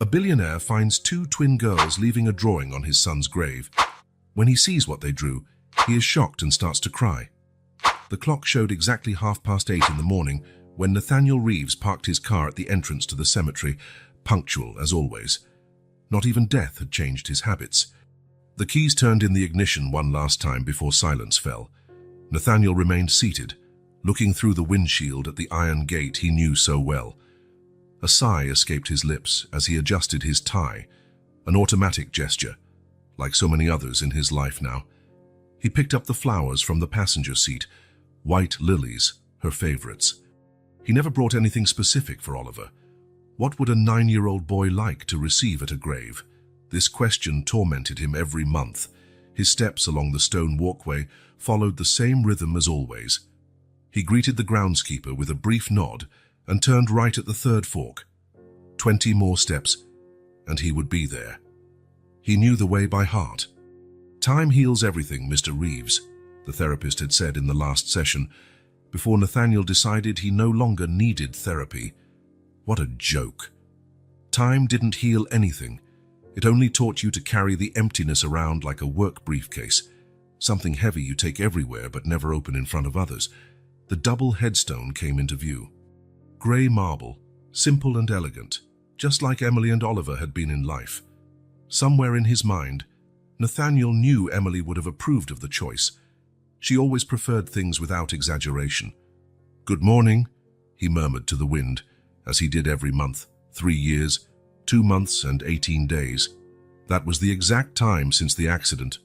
A billionaire finds two twin girls leaving a drawing on his son's grave. When he sees what they drew, he is shocked and starts to cry. The clock showed exactly 8:30 in the morning when Nathaniel Reeves parked his car at the entrance to the cemetery, punctual as always. Not even death had changed his habits. The keys turned in the ignition one last time before silence fell. Nathaniel remained seated, looking through the windshield at the iron gate he knew so well. A sigh escaped his lips as he adjusted his tie, an automatic gesture, like so many others in his life now. He picked up the flowers from the passenger seat, white lilies, her favorites. He never brought anything specific for Oliver. What would a 9-year-old boy like to receive at a grave? This question tormented him every month. His steps along the stone walkway followed the same rhythm as always. He greeted the groundskeeper with a brief nod and turned right at the third fork. 20 more steps, and he would be there. He knew the way by heart. "Time heals everything, Mr. Reeves," the therapist had said in the last session, before Nathaniel decided he no longer needed therapy. What a joke. Time didn't heal anything. It only taught you to carry the emptiness around like a work briefcase, something heavy you take everywhere but never open in front of others. The double headstone came into view. Grey marble, simple and elegant, just like Emily and Oliver had been in life. Somewhere in his mind, Nathaniel knew Emily would have approved of the choice. She always preferred things without exaggeration. "Good morning," he murmured to the wind, as he did every month, 3 years, 2 months and 18 days. That was the exact time since the accident.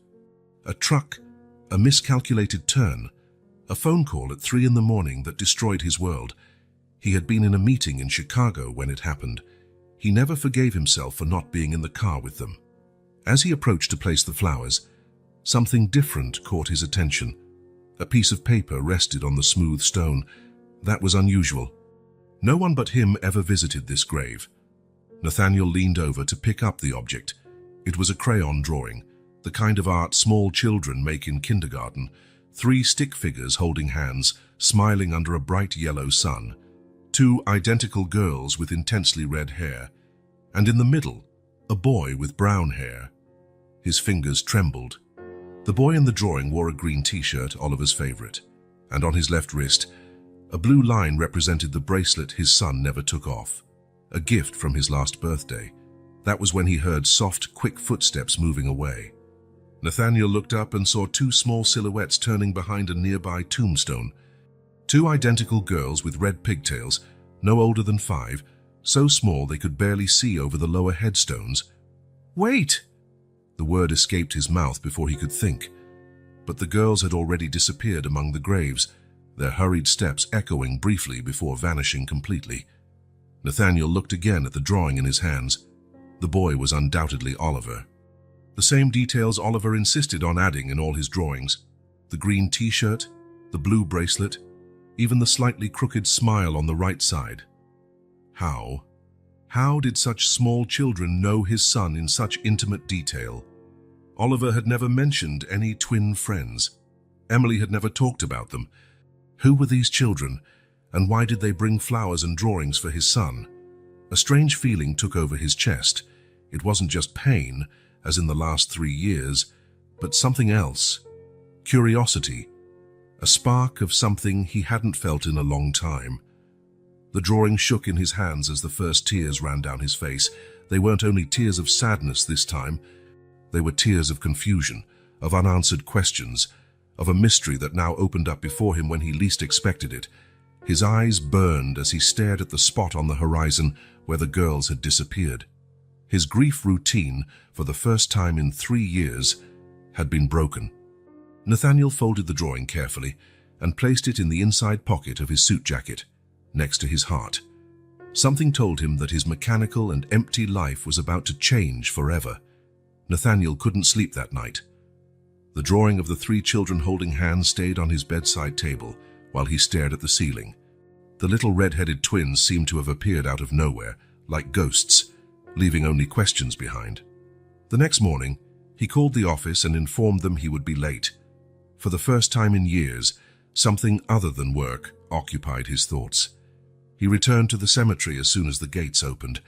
A truck, a miscalculated turn, a phone call at 3 in the morning that destroyed his world. He had been in a meeting in Chicago when it happened. He never forgave himself for not being in the car with them. As he approached to place the flowers, something different caught his attention. A piece of paper rested on the smooth stone. That was unusual. No one but him ever visited this grave. Nathaniel leaned over to pick up the object. It was a crayon drawing, the kind of art small children make in kindergarten. 3 stick figures holding hands, smiling under a bright yellow sun. 2 identical girls with intensely red hair. And in the middle, a boy with brown hair. His fingers trembled. The boy in the drawing wore a green t-shirt, Oliver's favorite, and on his left wrist, a blue line represented the bracelet his son never took off, a gift from his last birthday. That was when he heard soft, quick footsteps moving away. Nathaniel looked up and saw 2 small silhouettes turning behind a nearby tombstone. 2 identical girls with red pigtails, no older than 5, so small they could barely see over the lower headstones. "Wait!" The word escaped his mouth before he could think. But the girls had already disappeared among the graves, their hurried steps echoing briefly before vanishing completely. Nathaniel looked again at the drawing in his hands. The boy was undoubtedly Oliver. The same details Oliver insisted on adding in all his drawings. The green t-shirt, the blue bracelet, even the slightly crooked smile on the right side. How did such small children know his son in such intimate detail? Oliver had never mentioned any twin friends. Emily had never talked about them. Who were these children, and why did they bring flowers and drawings for his son? A strange feeling took over his chest. It wasn't just pain, as in the last 3 years, but something else. Curiosity. A spark of something he hadn't felt in a long time. The drawing shook in his hands as the first tears ran down his face. They weren't only tears of sadness this time. They were tears of confusion, of unanswered questions, of a mystery that now opened up before him when he least expected it. His eyes burned as he stared at the spot on the horizon where the girls had disappeared. His grief routine, for the first time in 3 years, had been broken. Nathaniel folded the drawing carefully and placed it in the inside pocket of his suit jacket, next to his heart. Something told him that his mechanical and empty life was about to change forever. Nathaniel couldn't sleep that night. The drawing of the 3 children holding hands stayed on his bedside table while he stared at the ceiling. The little red-headed twins seemed to have appeared out of nowhere, like ghosts, leaving only questions behind. The next morning, he called the office and informed them he would be late. For the first time in years, something other than work occupied his thoughts. He returned to the cemetery as soon as the gates opened.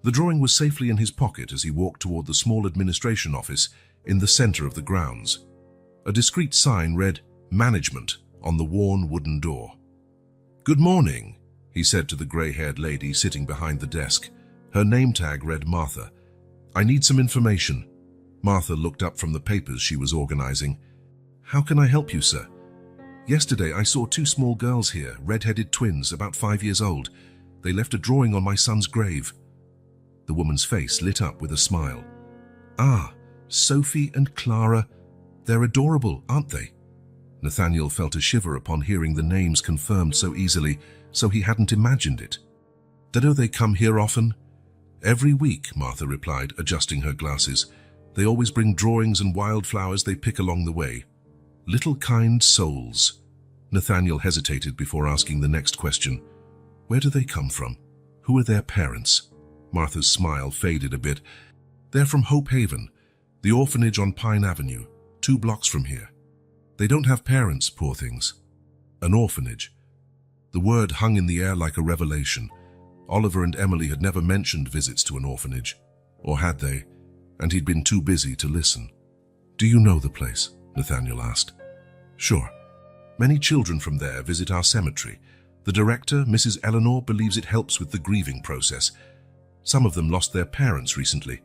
The drawing was safely in his pocket as he walked toward the small administration office in the center of the grounds. A discreet sign read, "Management," on the worn wooden door. "Good morning," he said to the gray-haired lady sitting behind the desk. Her name tag read Martha. "I need some information." Martha looked up from the papers she was organizing. "How can I help you, sir?" "Yesterday I saw two small girls here, red-headed twins, about 5 years old. They left a drawing on my son's grave." The woman's face lit up with a smile. "Ah, Sophie and Clara. They're adorable, aren't they?" Nathaniel felt a shiver upon hearing the names confirmed so easily, so he hadn't imagined it. "Do they come here often?" "Every week," Martha replied, adjusting her glasses. "They always bring drawings and wildflowers they pick along the way. Little kind souls." Nathaniel hesitated before asking the next question. "Where do they come from? Who are their parents?" Martha's smile faded a bit. "They're from Hope Haven, the orphanage on Pine Avenue, 2 blocks from here. They don't have parents, poor things." An orphanage. The word hung in the air like a revelation. Oliver and Emily had never mentioned visits to an orphanage. Or had they? And he'd been too busy to listen. "Do you know the place?" Nathaniel asked. "Sure. Many children from there visit our cemetery. The director, Mrs. Eleanor, believes it helps with the grieving process. Some of them lost their parents recently."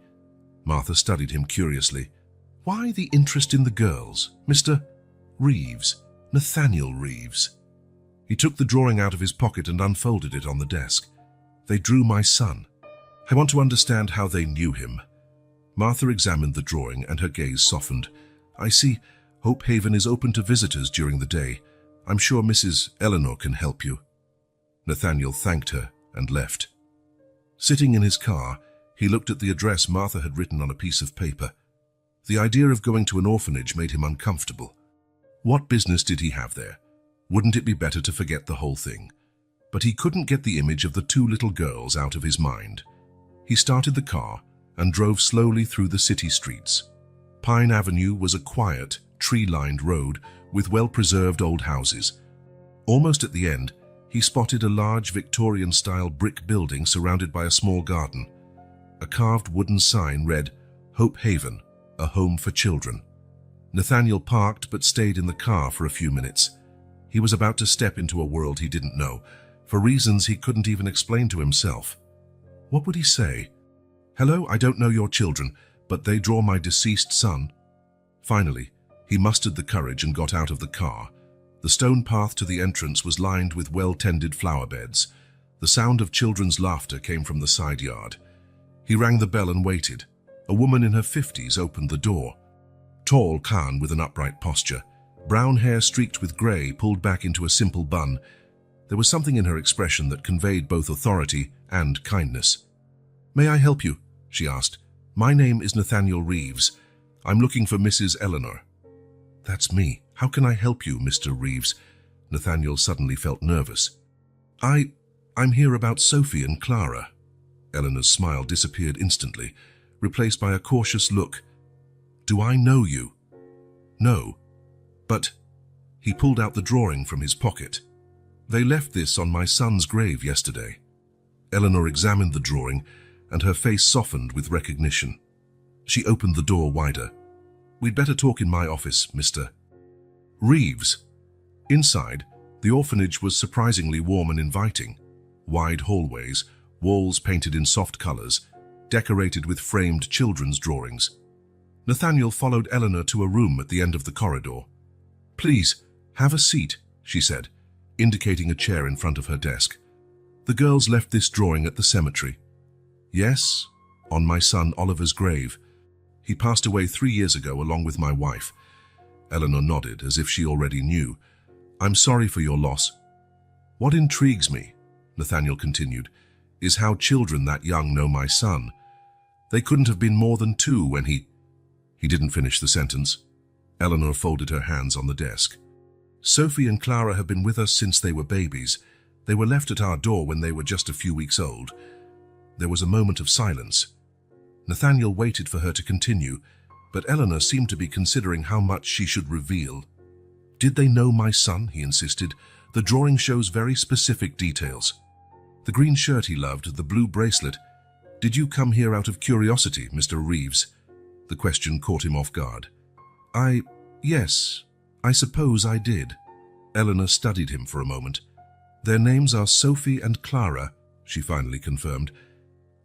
Martha studied him curiously. "Why the interest in the girls, Mr. Reeves, Nathaniel Reeves?" He took the drawing out of his pocket and unfolded it on the desk. "They drew my son. I want to understand how they knew him." Martha examined the drawing and her gaze softened. "I see. Hope Haven is open to visitors during the day. I'm sure Mrs. Eleanor can help you." Nathaniel thanked her and left. Sitting in his car, he looked at the address Martha had written on a piece of paper. The idea of going to an orphanage made him uncomfortable. What business did he have there? Wouldn't it be better to forget the whole thing? But he couldn't get the image of the 2 little girls out of his mind. He started the car and drove slowly through the city streets. Pine Avenue was a quiet, tree-lined road with well-preserved old houses. Almost at the end, he spotted a large Victorian-style brick building surrounded by a small garden. A carved wooden sign read, "Hope Haven, a home for children." Nathaniel parked but stayed in the car for a few minutes. He was about to step into a world he didn't know, for reasons he couldn't even explain to himself. What would he say? "Hello, I don't know your children, but they draw my deceased son." Finally, he mustered the courage and got out of the car. The stone path to the entrance was lined with well-tended flower beds. The sound of children's laughter came from the side yard. He rang the bell and waited. A woman in her 50s opened the door. Tall, calm, with an upright posture. Brown hair streaked with grey, pulled back into a simple bun. There was something in her expression that conveyed both authority and kindness. "May I help you?" she asked. "My name is Nathaniel Reeves. I'm looking for Mrs. Eleanor." "That's me. How can I help you, Mr. Reeves?" Nathaniel suddenly felt nervous. I'm here about Sophie and Clara." Eleanor's smile disappeared instantly, replaced by a cautious look. "Do I know you?" "No. But..." He pulled out the drawing from his pocket. "They left this on my son's grave yesterday." Eleanor examined the drawing, and her face softened with recognition. She opened the door wider. "We'd better talk in my office, Mr. Reeves." Inside, the orphanage was surprisingly warm and inviting. Wide hallways, walls painted in soft colors, decorated with framed children's drawings. Nathaniel followed Eleanor to a room at the end of the corridor. "Please, have a seat," she said, indicating a chair in front of her desk. "The girls left this drawing at the cemetery." "Yes, on my son Oliver's grave. He passed away 3 years ago along with my wife." Eleanor nodded, as if she already knew. "I'm sorry for your loss." "What intrigues me," Nathaniel continued, "is how children that young know my son. They couldn't have been more than 2 when he didn't finish the sentence. Eleanor folded her hands on the desk. "Sophie and Clara have been with us since they were babies. They were left at our door when they were just a few weeks old." There was a moment of silence. Nathaniel waited for her to continue, but Eleanor seemed to be considering how much she should reveal. "Did they know my son?" he insisted. "The drawing shows very specific details. The green shirt he loved, the blue bracelet. Did you come here out of curiosity, Mr. Reeves? The question caught him off guard. Yes, I suppose I did. Eleanor studied him for a moment. Their names are Sophie and Clara, she finally confirmed.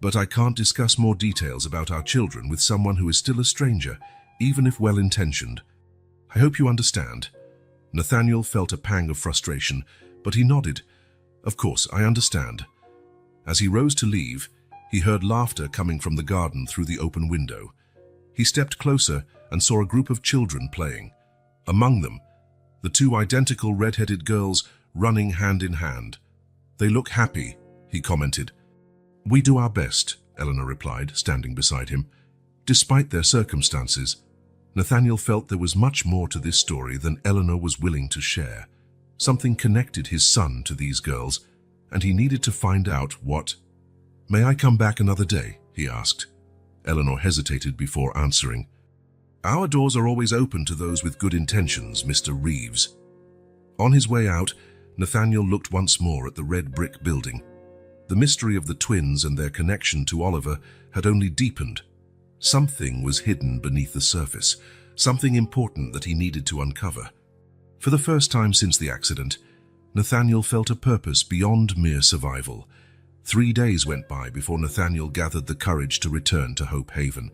But I can't discuss more details about our children with someone who is still a stranger, even if well-intentioned. I hope you understand. Nathaniel felt a pang of frustration, but he nodded. Of course, I understand. As he rose to leave, he heard laughter coming from the garden through the open window. He stepped closer and saw a group of children playing. Among them, the two identical red-headed girls running hand in hand. They look happy, he commented. We do our best, Eleanor replied, standing beside him. Despite their circumstances, Nathaniel felt there was much more to this story than Eleanor was willing to share. Something connected his son to these girls, and he needed to find out what. May I come back another day? He asked. Eleanor hesitated before answering. Our doors are always open to those with good intentions, Mr. Reeves. On his way out, Nathaniel looked once more at the red brick building. The mystery of the twins and their connection to Oliver had only deepened. Something was hidden beneath the surface, something important that he needed to uncover. For the first time since the accident, Nathaniel felt a purpose beyond mere survival. 3 days went by before Nathaniel gathered the courage to return to Hope Haven.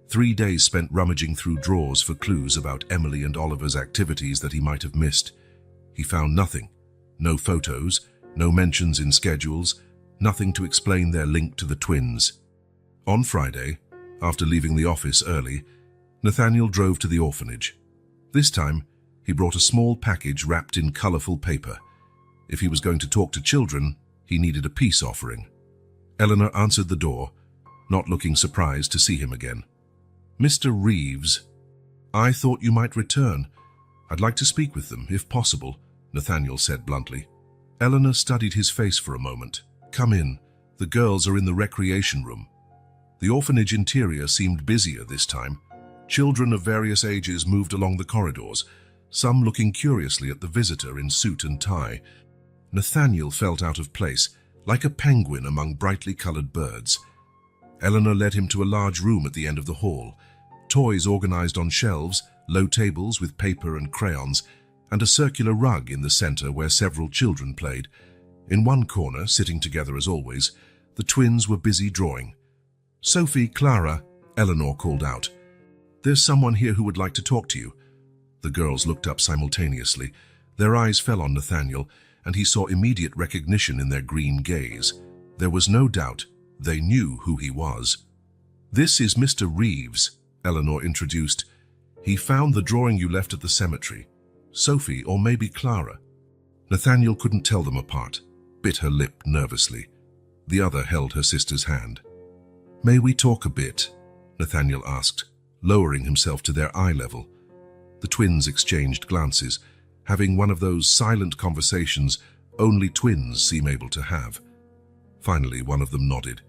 3 days spent rummaging through drawers for clues about Emily and Oliver's activities that he might have missed. He found nothing. No photos, no mentions in schedules, nothing to explain their link to the twins. On Friday, after leaving the office early, Nathaniel drove to the orphanage. This time, he brought a small package wrapped in colorful paper. If he was going to talk to children, he needed a peace offering. Eleanor answered the door, not looking surprised to see him again. Mr. Reeves, I thought you might return. I'd like to speak with them, if possible, Nathaniel said bluntly. Eleanor studied his face for a moment. Come in. The girls are in the recreation room. The orphanage interior seemed busier this time. Children of various ages moved along the corridors, some looking curiously at the visitor in suit and tie. Nathaniel felt out of place, like a penguin among brightly colored birds. Eleanor led him to a large room at the end of the hall. Toys organized on shelves, low tables with paper and crayons, and a circular rug in the center where several children played. In one corner, sitting together as always, the twins were busy drawing. Sophie, Clara, Eleanor called out. There's someone here who would like to talk to you. The girls looked up simultaneously. Their eyes fell on Nathaniel, and he saw immediate recognition in their green gaze. There was no doubt they knew who he was. This is Mr. Reeves, Eleanor introduced. He found the drawing you left at the cemetery. Sophie, or maybe Clara. Nathaniel couldn't tell them apart, bit her lip nervously. The other held her sister's hand. May we talk a bit? Nathaniel asked, lowering himself to their eye level. The twins exchanged glances, having one of those silent conversations only twins seem able to have. Finally, one of them nodded.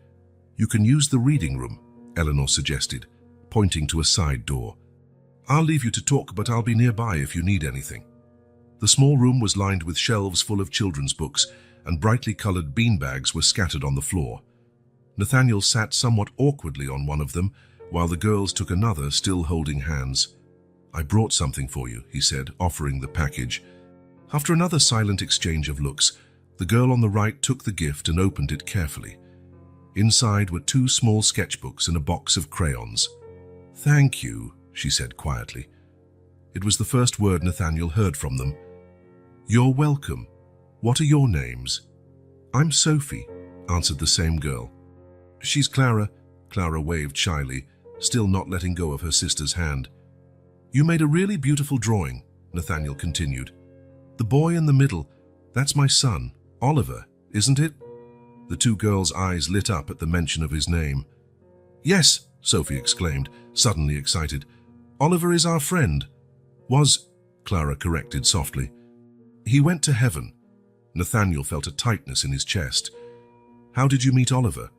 You can use the reading room, Eleanor suggested, pointing to a side door. I'll leave you to talk, but I'll be nearby if you need anything. The small room was lined with shelves full of children's books, and brightly colored beanbags were scattered on the floor. Nathaniel sat somewhat awkwardly on one of them, while the girls took another, still holding hands. I brought something for you, he said, offering the package. After another silent exchange of looks, the girl on the right took the gift and opened it carefully. Inside were 2 small sketchbooks and a box of crayons. Thank you, she said quietly. It was the first word Nathaniel heard from them. You're welcome. What are your names? I'm Sophie, answered the same girl. She's Clara, Clara waved shyly, still not letting go of her sister's hand. You made a really beautiful drawing, Nathaniel continued. The boy in the middle, that's my son, Oliver, isn't it? The 2 girls' eyes lit up at the mention of his name. Yes, Sophie exclaimed, suddenly excited. Oliver is our friend. Was, Clara corrected softly. He went to heaven. Nathaniel felt a tightness in his chest. How did you meet Oliver?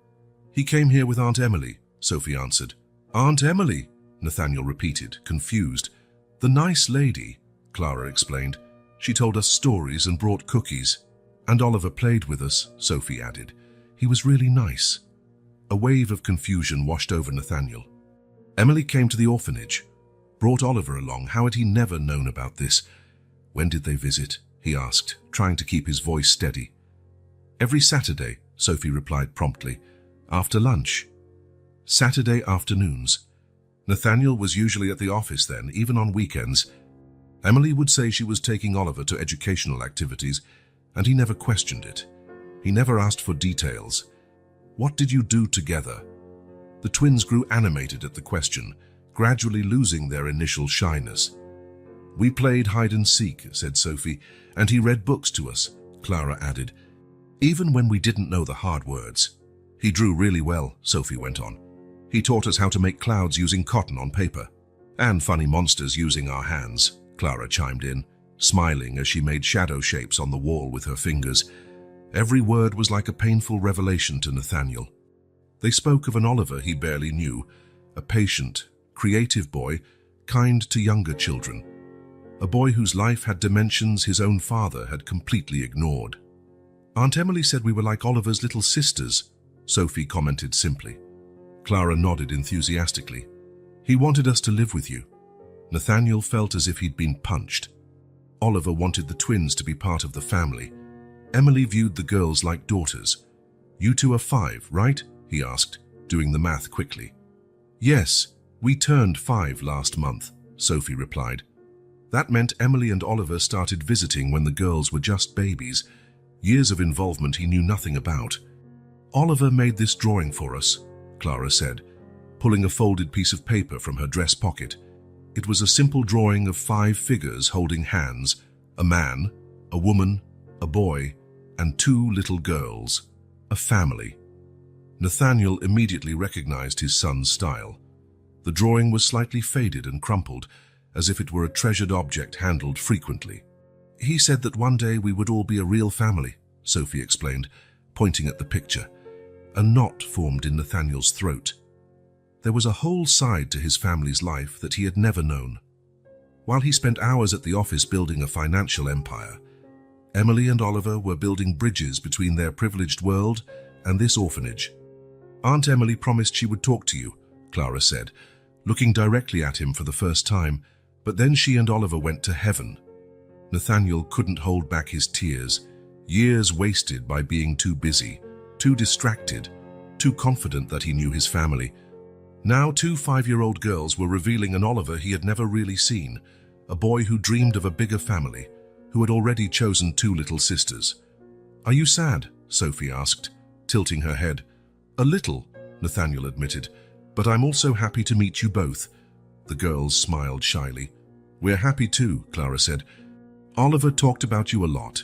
He came here with Aunt Emily, Sophie answered. Aunt Emily, Nathaniel repeated, confused. The nice lady, Clara explained. She told us stories and brought cookies. And Oliver played with us, Sophie added. He was really nice. A wave of confusion washed over Nathaniel. Emily came to the orphanage, brought Oliver along. How had he never known about this? When did they visit? He asked, trying to keep his voice steady. Every Saturday, Sophie replied promptly. After lunch. Saturday afternoons. Nathaniel was usually at the office then, even on weekends. Emily would say she was taking Oliver to educational activities, and he never questioned it. He never asked for details. What did you do together? The twins grew animated at the question, gradually losing their initial shyness. We played hide and seek, said Sophie, and he read books to us, Clara added, even when we didn't know the hard words. He drew really well, Sophie went on. He taught us how to make clouds using cotton on paper, and funny monsters using our hands, Clara chimed in, smiling as she made shadow shapes on the wall with her fingers. Every word was like a painful revelation to Nathaniel. They spoke of an Oliver he barely knew, a patient, creative boy, kind to younger children, a boy whose life had dimensions his own father had completely ignored. Aunt Emily said we were like Oliver's little sisters, Sophie commented simply. Clara nodded enthusiastically. He wanted us to live with you. Nathaniel felt as if he'd been punched. Oliver wanted the twins to be part of the family. Emily viewed the girls like daughters. You two are 5, right? He asked, doing the math quickly. Yes, we turned 5 last month, Sophie replied. That meant Emily and Oliver started visiting when the girls were just babies, years of involvement he knew nothing about. Oliver made this drawing for us, Clara said, pulling a folded piece of paper from her dress pocket. It was a simple drawing of 5 figures holding hands, a man, a woman, a boy, and 2 little girls, a family. Nathaniel immediately recognized his son's style. The drawing was slightly faded and crumpled, as if it were a treasured object handled frequently. He said that one day we would all be a real family, Sophie explained, pointing at the picture. A knot formed in Nathaniel's throat. There was a whole side to his family's life that he had never known. While he spent hours at the office building a financial empire, Emily and Oliver were building bridges between their privileged world and this orphanage. Aunt Emily promised she would talk to you, Clara said, looking directly at him for the first time, but then she and Oliver went to heaven. Nathaniel couldn't hold back his tears, years wasted by being too busy, too distracted, too confident that he knew his family. Now 2 5-year-old girls were revealing an Oliver he had never really seen, a boy who dreamed of a bigger family, who had already chosen 2 little sisters. Are you sad? Sophie asked, tilting her head. A little, Nathaniel admitted, but I'm also happy to meet you both. The girls smiled shyly. We're happy too, Clara said. Oliver talked about you a lot.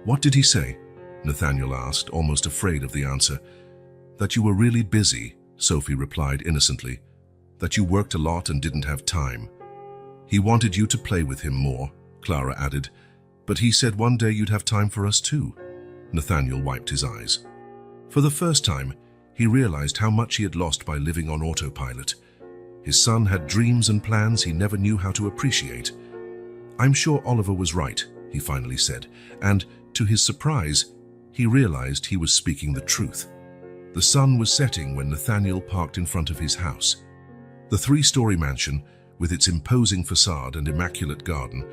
What did he say? Nathaniel asked, almost afraid of the answer. That you were really busy, Sophie replied innocently. That you worked a lot and didn't have time. He wanted you to play with him more, Clara added, but he said one day you'd have time for us too. Nathaniel wiped his eyes. For the first time, he realized how much he had lost by living on autopilot. His son had dreams and plans he never knew how to appreciate. I'm sure Oliver was right, he finally said, and, to his surprise, he realized he was speaking the truth. The sun was setting when Nathaniel parked in front of his house. The 3-story mansion, with its imposing facade and immaculate garden,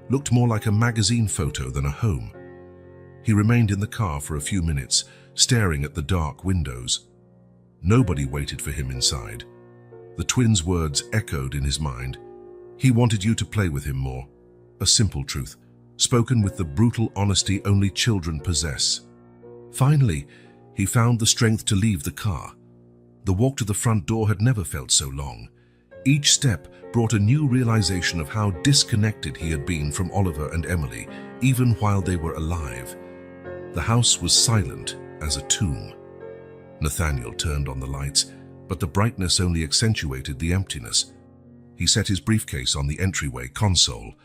looked more like a magazine photo than a home. He remained in the car for a few minutes, staring at the dark windows. Nobody waited for him inside. The twins' words echoed in his mind. He wanted you to play with him more. A simple truth, spoken with the brutal honesty only children possess. Finally, he found the strength to leave the car. The walk to the front door had never felt so long. Each step brought a new realization of how disconnected he had been from Oliver and Emily, even while they were alive. The house was silent as a tomb. Nathaniel turned on the lights, but the brightness only accentuated the emptiness. He set his briefcase on the entryway console.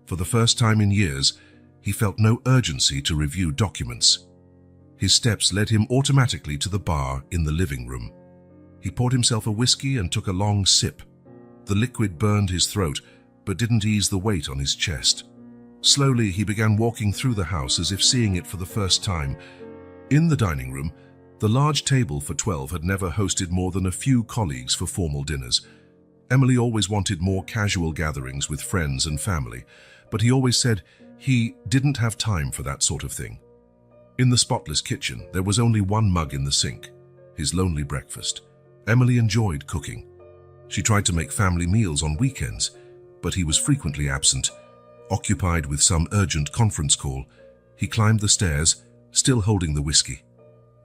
For the first time in years, he felt no urgency to review documents. His steps led him automatically to the bar in the living room. He poured himself a whiskey and took a long sip. The liquid burned his throat, but didn't ease the weight on his chest. Slowly, he began walking through the house as if seeing it for the first time. In the dining room, The large table for 12 had never hosted more than a few colleagues for formal dinners. Emily always wanted more casual gatherings with friends and family, but he always said he didn't have time for that sort of thing. In the spotless kitchen, there was only one mug in the sink, his lonely breakfast. Emily enjoyed cooking. She tried to make family meals on weekends, but he was frequently absent. Occupied with some urgent conference call, he climbed the stairs, still holding the whiskey.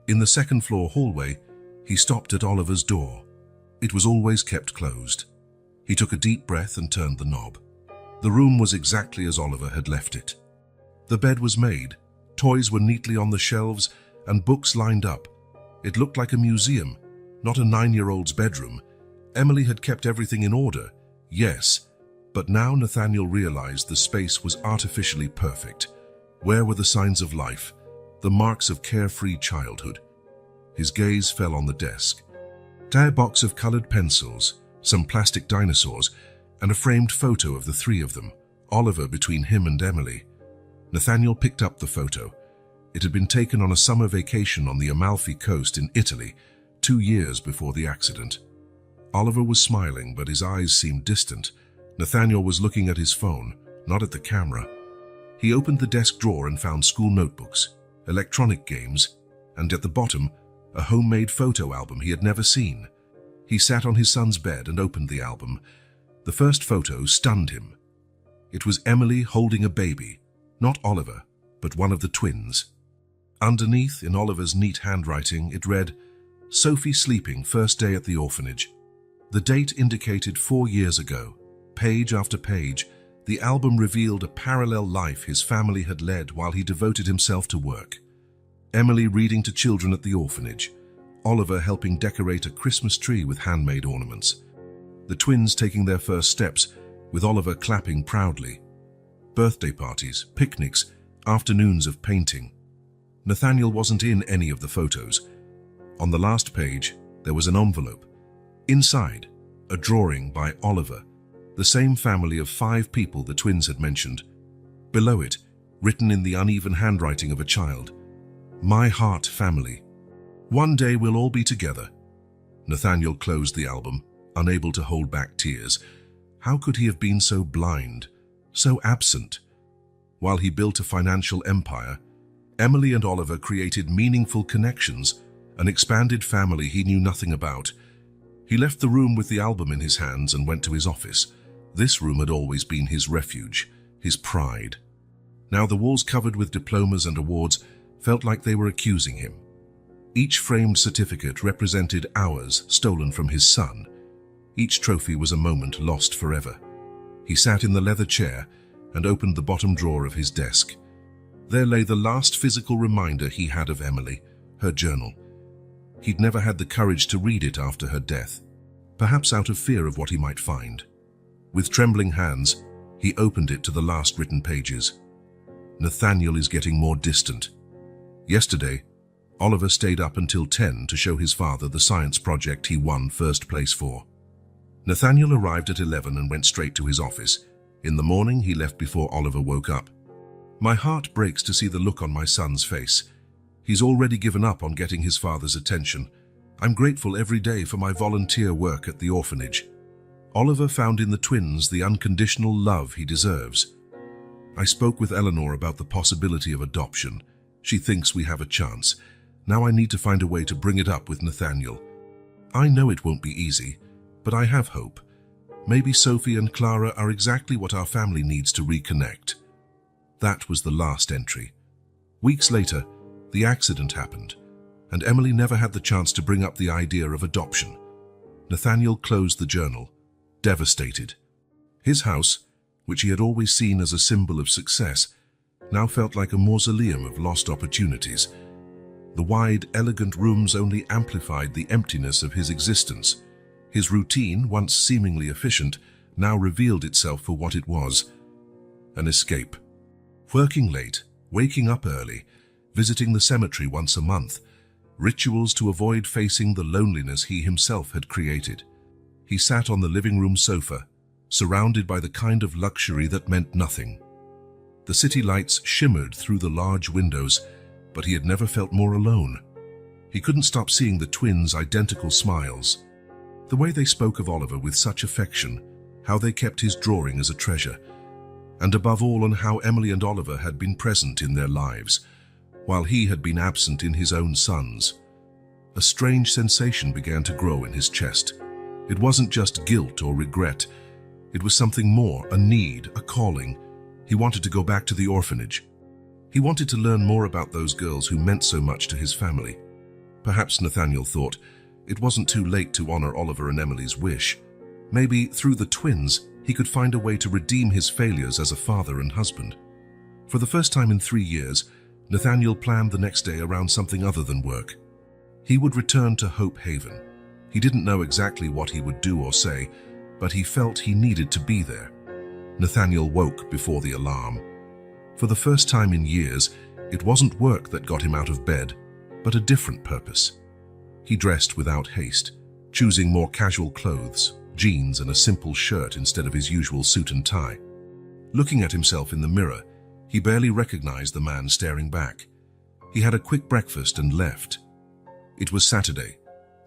In the second-floor hallway, he stopped at Oliver's door. It was always kept closed. He took a deep breath and turned the knob. The room was exactly as Oliver had left it. The bed was made, toys were neatly on the shelves, and books lined up. It looked like a museum, not a 9-year-old's bedroom. Emily had kept everything in order, yes, but now Nathaniel realized the space was artificially perfect. Where were the signs of life, the marks of carefree childhood? His gaze fell on the desk. A box of colored pencils, some plastic dinosaurs, and a framed photo of the three of them, Oliver between him and Emily. Nathaniel picked up the photo. It had been taken on a summer vacation on the Amalfi Coast in Italy, 2 years before the accident. Oliver was smiling, but his eyes seemed distant. Nathaniel was looking at his phone, not at the camera. He opened the desk drawer and found school notebooks, electronic games, and at the bottom, a homemade photo album he had never seen. He sat on his son's bed and opened the album. The first photo stunned him. It was Emily holding a baby, not Oliver, but one of the twins. Underneath, in Oliver's neat handwriting, it read, "Sophie sleeping, first day at the orphanage." The date indicated 4 years ago. Page after page, the album revealed a parallel life his family had led while he devoted himself to work. Emily reading to children at the orphanage, Oliver helping decorate a Christmas tree with handmade ornaments, the twins taking their first steps, with Oliver clapping proudly. Birthday parties, picnics, afternoons of painting. Nathaniel wasn't in any of the photos. On the last page, there was an envelope. Inside, a drawing by Oliver, the same family of 5 people the twins had mentioned. Below it, written in the uneven handwriting of a child, "My heart family. One day we'll all be together." Nathaniel closed the album, unable to hold back tears. How could he have been so blind, so absent? While he built a financial empire, Emily and Oliver created meaningful connections, an expanded family he knew nothing about. He left the room with the album in his hands and went to his office. This room had always been his refuge, his pride. Now the walls covered with diplomas and awards felt like they were accusing him. Each framed certificate represented hours stolen from his son. Each trophy was a moment lost forever. He sat in the leather chair and opened the bottom drawer of his desk. There lay the last physical reminder he had of Emily, her journal. He'd never had the courage to read it after her death, perhaps out of fear of what he might find. With trembling hands, he opened it to the last written pages. Nathaniel is getting more distant. Yesterday, Oliver stayed up until 10 to show his father the science project he won first place for. Nathaniel arrived at 11 and went straight to his office. In the morning, he left before Oliver woke up. "My heart breaks to see the look on my son's face. He's already given up on getting his father's attention. I'm grateful every day for my volunteer work at the orphanage." Oliver found in the twins the unconditional love he deserves. "I spoke with Eleanor about the possibility of adoption. She thinks we have a chance. Now I need to find a way to bring it up with Nathaniel. I know it won't be easy, but I have hope. Maybe Sophie and Clara are exactly what our family needs to reconnect." That was the last entry. Weeks later, the accident happened, and Emily never had the chance to bring up the idea of adoption. Nathaniel closed the journal, devastated. His house, which he had always seen as a symbol of success, now felt like a mausoleum of lost opportunities. The wide, elegant rooms only amplified the emptiness of his existence. His routine, once seemingly efficient, now revealed itself for what it was: an escape. Working late, waking up early, visiting the cemetery once a month, rituals to avoid facing the loneliness he himself had created. He sat on the living room sofa, surrounded by the kind of luxury that meant nothing. The city lights shimmered through the large windows, but he had never felt more alone. He couldn't stop seeing the twins' identical smiles. The way they spoke of Oliver with such affection, how they kept his drawing as a treasure, and above all on how Emily and Oliver had been present in their lives, while he had been absent in his own son's. A strange sensation began to grow in his chest. It wasn't just guilt or regret. It was something more, a need, a calling. He wanted to go back to the orphanage. He wanted to learn more about those girls who meant so much to his family. Perhaps Nathaniel thought it wasn't too late to honor Oliver and Emily's wish. Maybe through the twins, he could find a way to redeem his failures as a father and husband. For the first time in 3 years, Nathaniel planned the next day around something other than work. He would return to Hope Haven. He didn't know exactly what he would do or say, but he felt he needed to be there. Nathaniel woke before the alarm. For the first time in years, it wasn't work that got him out of bed, but a different purpose. He dressed without haste, choosing more casual clothes, jeans and a simple shirt instead of his usual suit and tie. Looking at himself in the mirror, he barely recognized the man staring back. He had a quick breakfast and left. It was Saturday,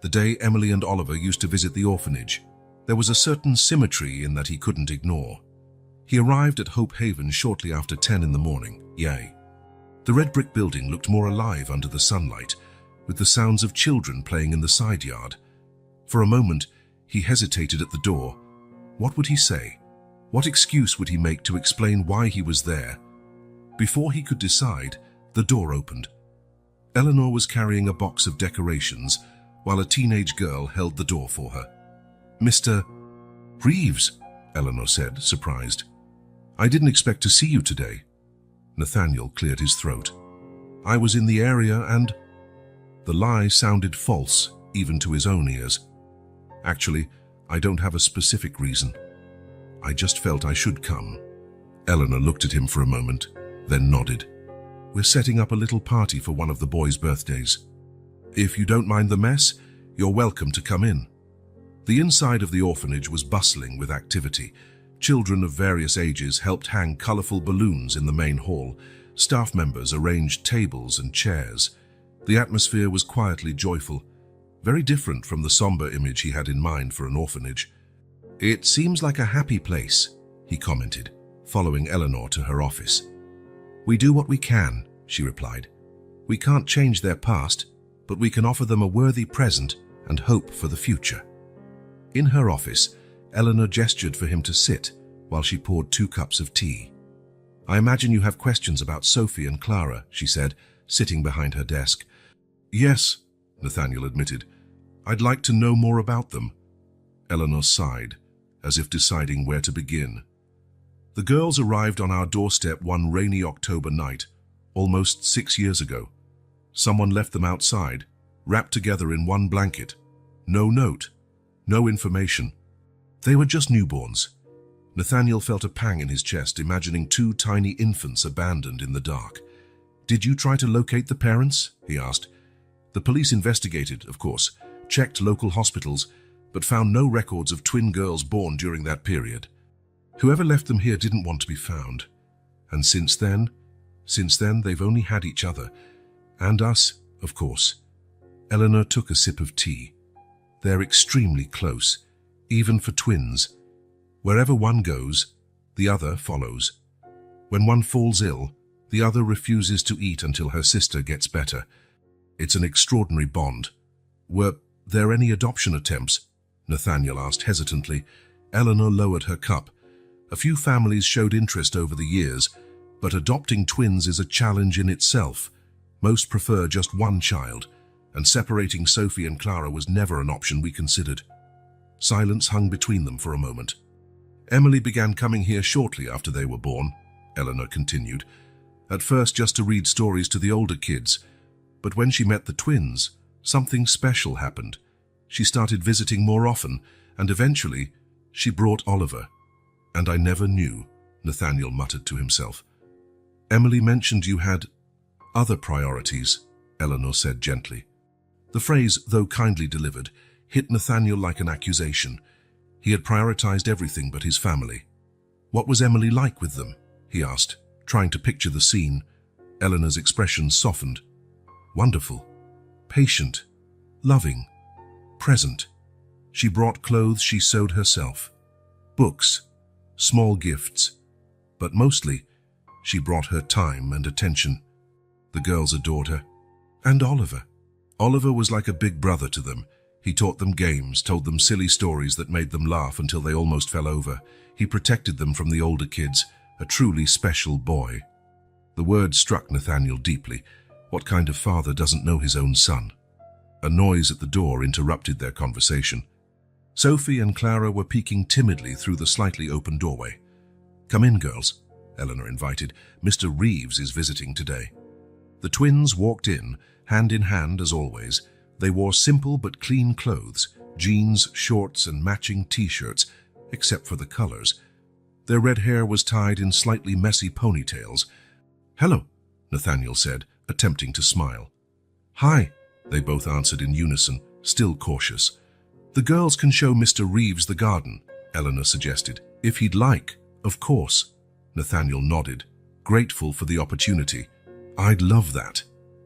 the day Emily and Oliver used to visit the orphanage. There was a certain symmetry in that he couldn't ignore. He arrived at Hope Haven shortly after 10 in the morning. Yay. The red brick building looked more alive under the sunlight, with the sounds of children playing in the side yard. For a moment, he hesitated at the door. What would he say? What excuse would he make to explain why he was there? Before he could decide, the door opened. Eleanor was carrying a box of decorations, while a teenage girl held the door for her. "Mr. Reeves," Eleanor said, surprised. "I didn't expect to see you today." Nathaniel cleared his throat. "I was in the area and—" The lie sounded false, even to his own ears. "Actually, I don't have a specific reason. I just felt I should come." Eleanor looked at him for a moment, then nodded. "We're setting up a little party for one of the boys' birthdays. If you don't mind the mess, you're welcome to come in." The inside of the orphanage was bustling with activity. Children of various ages helped hang colorful balloons in the main hall. Staff members arranged tables and chairs. The atmosphere was quietly joyful, very different from the somber image he had in mind for an orphanage. "It seems like a happy place," he commented, following Eleanor to her office. "We do what we can," she replied. "We can't change their past, but we can offer them a worthy present and hope for the future." In her office, Eleanor gestured for him to sit while she poured 2 cups of tea. "I imagine you have questions about Sophie and Clara," she said, sitting behind her desk. "Yes," Nathaniel admitted. "I'd like to know more about them." Eleanor sighed, as if deciding where to begin. "The girls arrived on our doorstep one rainy October night, almost 6 years ago. Someone left them outside, wrapped together in one blanket. No note, no information. They were just newborns." Nathaniel felt a pang in his chest, imagining 2 tiny infants abandoned in the dark. "Did you try to locate the parents?" he asked. "The police investigated, of course, checked local hospitals, but found no records of twin girls born during that period. Whoever left them here didn't want to be found. And since then, they've only had each other. And us, of course." Eleanor took a sip of tea. "They're extremely close, even for twins. Wherever one goes, the other follows. When one falls ill, the other refuses to eat until her sister gets better. It's an extraordinary bond." "Were there any adoption attempts?" Nathaniel asked hesitantly. Eleanor lowered her cup. "A few families showed interest over the years, but adopting twins is a challenge in itself. Most prefer just one child, and separating Sophie and Clara was never an option we considered." Silence hung between them for a moment. "Emily began coming here shortly after they were born," Eleanor continued. "At first just to read stories to the older kids, but when she met the twins, something special happened. She started visiting more often, and eventually she brought Oliver. And I never knew," Nathaniel muttered to himself. "Emily mentioned you had other priorities," Eleanor said gently. The phrase, though kindly delivered, hit Nathaniel like an accusation. He had prioritized everything but his family. "What was Emily like with them?" he asked, trying to picture the scene. Eleanor's expression softened. "Wonderful. patient, loving, present. She brought clothes she sewed herself, books, small gifts, but mostly she brought her time and attention. The girls adored her. And Oliver. Oliver was like a big brother to them. He taught them games, told them silly stories that made them laugh until they almost fell over. He protected them from the older kids, a truly special boy. The word struck Nathaniel deeply. What kind of father doesn't know his own son? A noise at the door interrupted their conversation. Sophie and Clara were peeking timidly through the slightly open doorway. "Come in, girls," Eleanor invited. "Mr. Reeves is visiting today." The twins walked in, hand in hand as always. They wore simple but clean clothes, jeans, shorts, and matching t-shirts, except for the colors. Their red hair was tied in slightly messy ponytails. "Hello," Nathaniel said, attempting to smile. "Hi," they both answered in unison, still cautious. "The girls can show Mr. Reeves the garden," Eleanor suggested. "If he'd like, of course." Nathaniel nodded, grateful for the opportunity. "I'd love that."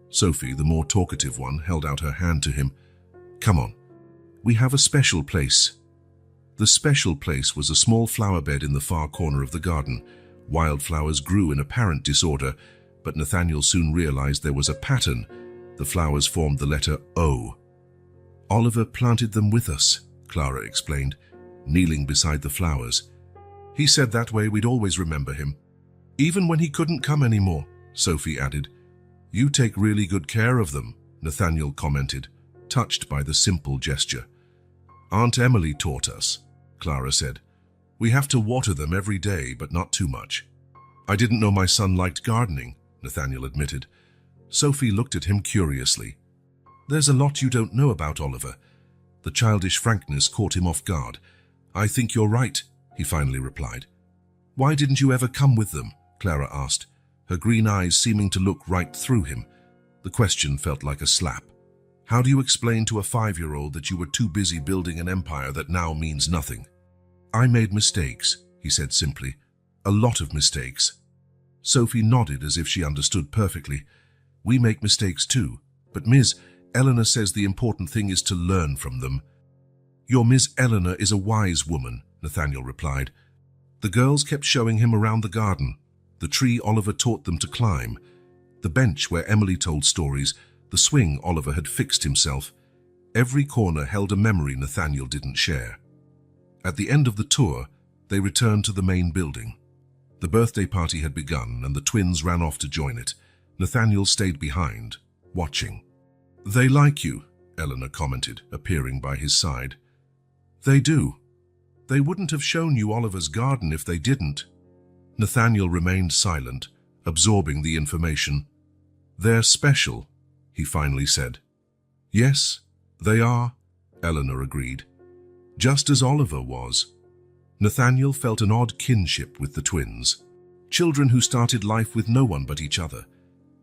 Sophie, the more talkative one, held out her hand to him. "Come on. We have a special place." The special place was a small flower bed in the far corner of the garden. Wildflowers grew in apparent disorder, but Nathaniel soon realized there was a pattern. The flowers formed the letter O. "Oliver planted them with us," Clara explained, kneeling beside the flowers. "He said that way we'd always remember him. Even when he couldn't come anymore," Sophie added. "You take really good care of them," Nathaniel commented, touched by the simple gesture. "Aunt Emily taught us," Clara said. "We have to water them every day, but not too much." "I didn't know my son liked gardening," Nathaniel admitted. Sophie looked at him curiously. "There's a lot you don't know about Oliver." The childish frankness caught him off guard. "I think you're right," he finally replied. "Why didn't you ever come with them?" Clara asked, her green eyes seeming to look right through him. The question felt like a slap. How do you explain to a 5-year-old that you were too busy building an empire that now means nothing? "I made mistakes," he said simply. "A lot of mistakes." Sophie nodded as if she understood perfectly. "We make mistakes too, but Ms. Eleanor says the important thing is to learn from them." "Your Miss Eleanor is a wise woman," Nathaniel replied. The girls kept showing him around the garden, the tree Oliver taught them to climb, the bench where Emily told stories, the swing Oliver had fixed himself. Every corner held a memory Nathaniel didn't share. At the end of the tour, they returned to the main building. The birthday party had begun, and the twins ran off to join it. Nathaniel stayed behind, watching. "They like you," Eleanor commented, appearing by his side. "They do. They wouldn't have shown you Oliver's garden if they didn't." Nathaniel remained silent, absorbing the information. "They're special," he finally said. "Yes, they are," Eleanor agreed. "Just as Oliver was." Nathaniel felt an odd kinship with the twins. Children who started life with no one but each other.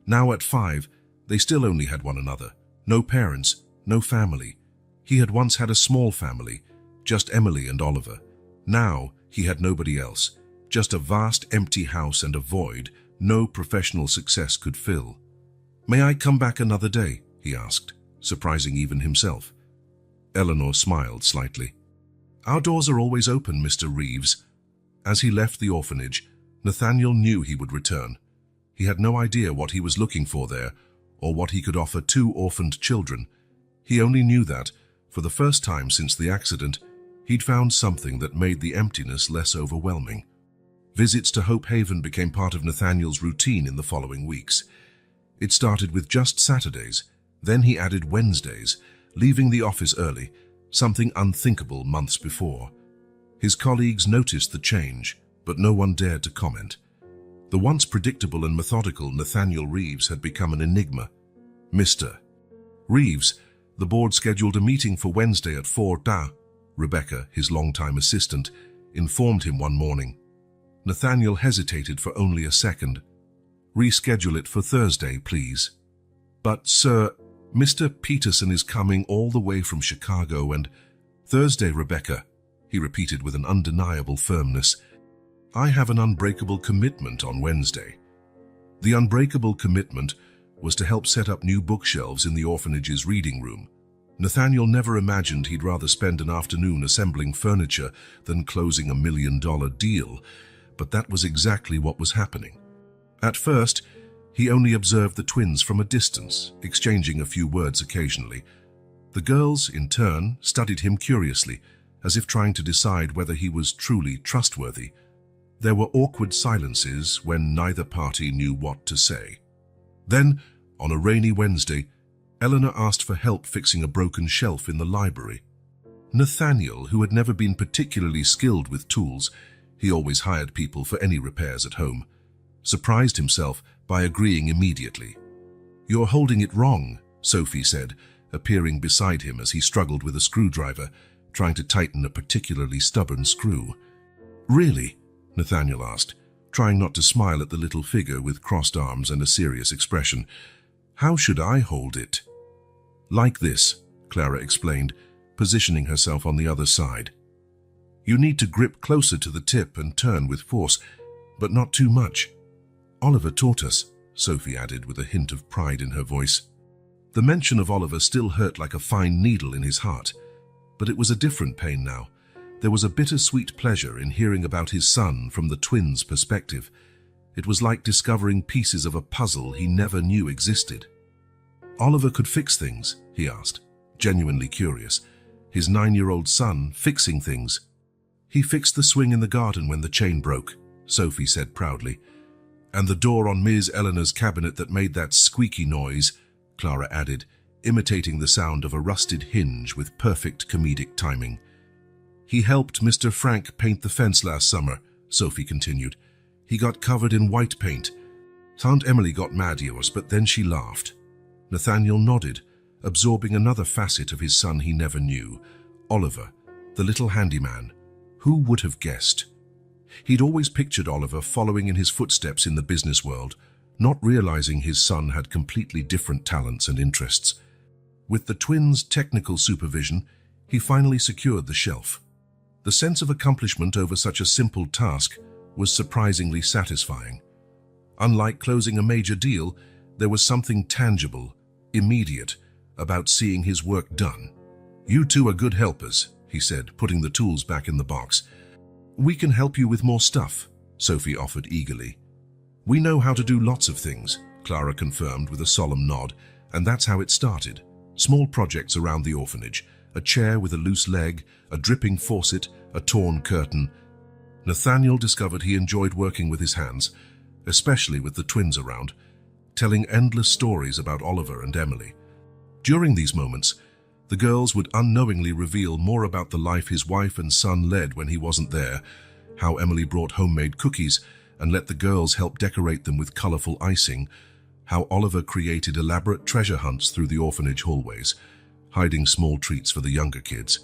Now at 5, they still only had one another. No parents, no family. He had once had a small family, just Emily and Oliver. Now he had nobody else, just a vast empty house and a void no professional success could fill. "May I come back another day?" he asked, surprising even himself. Eleanor smiled slightly. "Our doors are always open, Mr. Reeves." As he left the orphanage, Nathaniel knew he would return. He had no idea what he was looking for there, or what he could offer 2 orphaned children. He only knew that, for the first time since the accident, he'd found something that made the emptiness less overwhelming. Visits to Hope Haven became part of Nathaniel's routine in the following weeks. It started with just Saturdays, then he added Wednesdays, leaving the office early, something unthinkable months before. His colleagues noticed the change, but no one dared to comment. The once predictable and methodical Nathaniel Reeves had become an enigma. Mr. Reeves, the board scheduled a meeting for Wednesday at 4:00. Rebecca, his longtime assistant, informed him one morning. Nathaniel hesitated for only a second. "Reschedule it for Thursday, please." "But, sir, Mr. Peterson is coming all the way from Chicago and—" "Thursday, Rebecca," he repeated with an undeniable firmness. "I have an unbreakable commitment on Wednesday." The unbreakable commitment was to help set up new bookshelves in the orphanage's reading room. Nathaniel never imagined he'd rather spend an afternoon assembling furniture than closing a $1 million deal, but that was exactly what was happening. At first, he only observed the twins from a distance, exchanging a few words occasionally. The girls, in turn, studied him curiously, as if trying to decide whether he was truly trustworthy. There were awkward silences when neither party knew what to say. Then, on a rainy Wednesday, Eleanor asked for help fixing a broken shelf in the library. Nathaniel, who had never been particularly skilled with tools, he always hired people for any repairs at home, surprised himself by agreeing immediately. "You're holding it wrong," Sophie said, appearing beside him as he struggled with a screwdriver, trying to tighten a particularly stubborn screw. "Really?" Nathaniel asked, trying not to smile at the little figure with crossed arms and a serious expression. "How should I hold it?" "Like this," Clara explained, positioning herself on the other side. "You need to grip closer to the tip and turn with force, but not too much. Oliver taught us," Sophie added with a hint of pride in her voice. The mention of Oliver still hurt like a fine needle in his heart, but it was a different pain now. There was a bittersweet pleasure in hearing about his son from the twins' perspective. It was like discovering pieces of a puzzle he never knew existed. "Oliver could fix things?" he asked, genuinely curious. His 9-year-old son fixing things. "He fixed the swing in the garden when the chain broke," Sophie said proudly. "And the door on Ms. Eleanor's cabinet that made that squeaky noise," Clara added, imitating the sound of a rusted hinge with perfect comedic timing. "He helped Mr. Frank paint the fence last summer," Sophie continued. "He got covered in white paint. Aunt Emily got mad at us, but then she laughed." Nathaniel nodded, absorbing another facet of his son he never knew. Oliver, the little handyman. Who would have guessed? He'd always pictured Oliver following in his footsteps in the business world, not realizing his son had completely different talents and interests. With the twins' technical supervision, he finally secured the shelf. The sense of accomplishment over such a simple task was surprisingly satisfying. Unlike closing a major deal, there was something tangible, immediate, about seeing his work done. "You two are good helpers," he said, putting the tools back in the box. "We can help you with more stuff," Sophie offered eagerly. "We know how to do lots of things," Clara confirmed with a solemn nod, and that's how it started. Small projects around the orphanage, a chair with a loose leg, a dripping faucet, a torn curtain. Nathaniel discovered he enjoyed working with his hands, especially with the twins around, telling endless stories about Oliver and Emily. During these moments, the girls would unknowingly reveal more about the life his wife and son led when he wasn't there, how Emily brought homemade cookies and let the girls help decorate them with colorful icing, how Oliver created elaborate treasure hunts through the orphanage hallways, hiding small treats for the younger kids.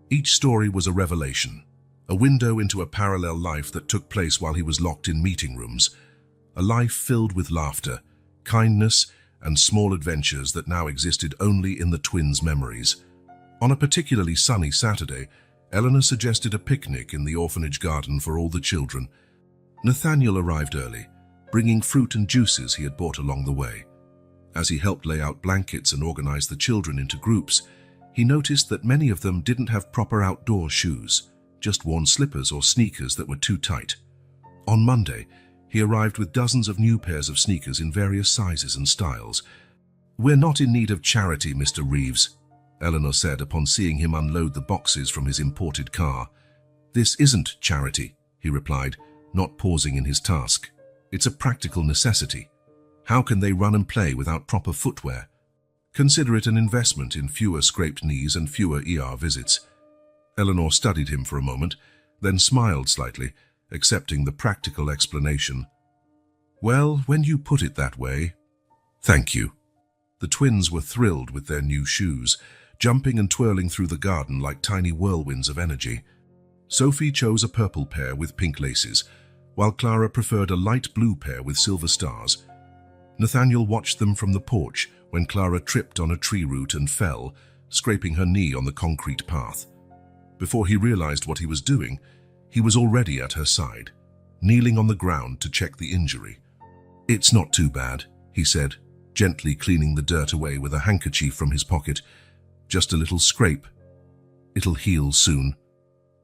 Each story was a revelation, a window into a parallel life that took place while he was locked in meeting rooms, a life filled with laughter, kindness, and small adventures that now existed only in the twins' memories. On a particularly sunny Saturday, Eleanor suggested a picnic in the orphanage garden for all the children. Nathaniel arrived early, bringing fruit and juices he had bought along the way. As he helped lay out blankets and organize the children into groups, he noticed that many of them didn't have proper outdoor shoes, just worn slippers or sneakers that were too tight. On Monday, he arrived with dozens of new pairs of sneakers in various sizes and styles. "We're not in need of charity, Mr. Reeves," Eleanor said upon seeing him unload the boxes from his imported car. "This isn't charity," he replied, not pausing in his task. "It's a practical necessity. How can they run and play without proper footwear? Consider it an investment in fewer scraped knees and fewer ER visits." Eleanor studied him for a moment, then smiled slightly, accepting the practical explanation. "Well, when you put it that way, thank you." The twins were thrilled with their new shoes, jumping and twirling through the garden like tiny whirlwinds of energy. Sophie chose a purple pair with pink laces, while Clara preferred a light blue pair with silver stars. Nathaniel watched them from the porch when Clara tripped on a tree root and fell, scraping her knee on the concrete path. Before he realized what he was doing, he was already at her side, kneeling on the ground to check the injury. "It's not too bad," he said, gently cleaning the dirt away with a handkerchief from his pocket. "Just a little scrape. It'll heal soon."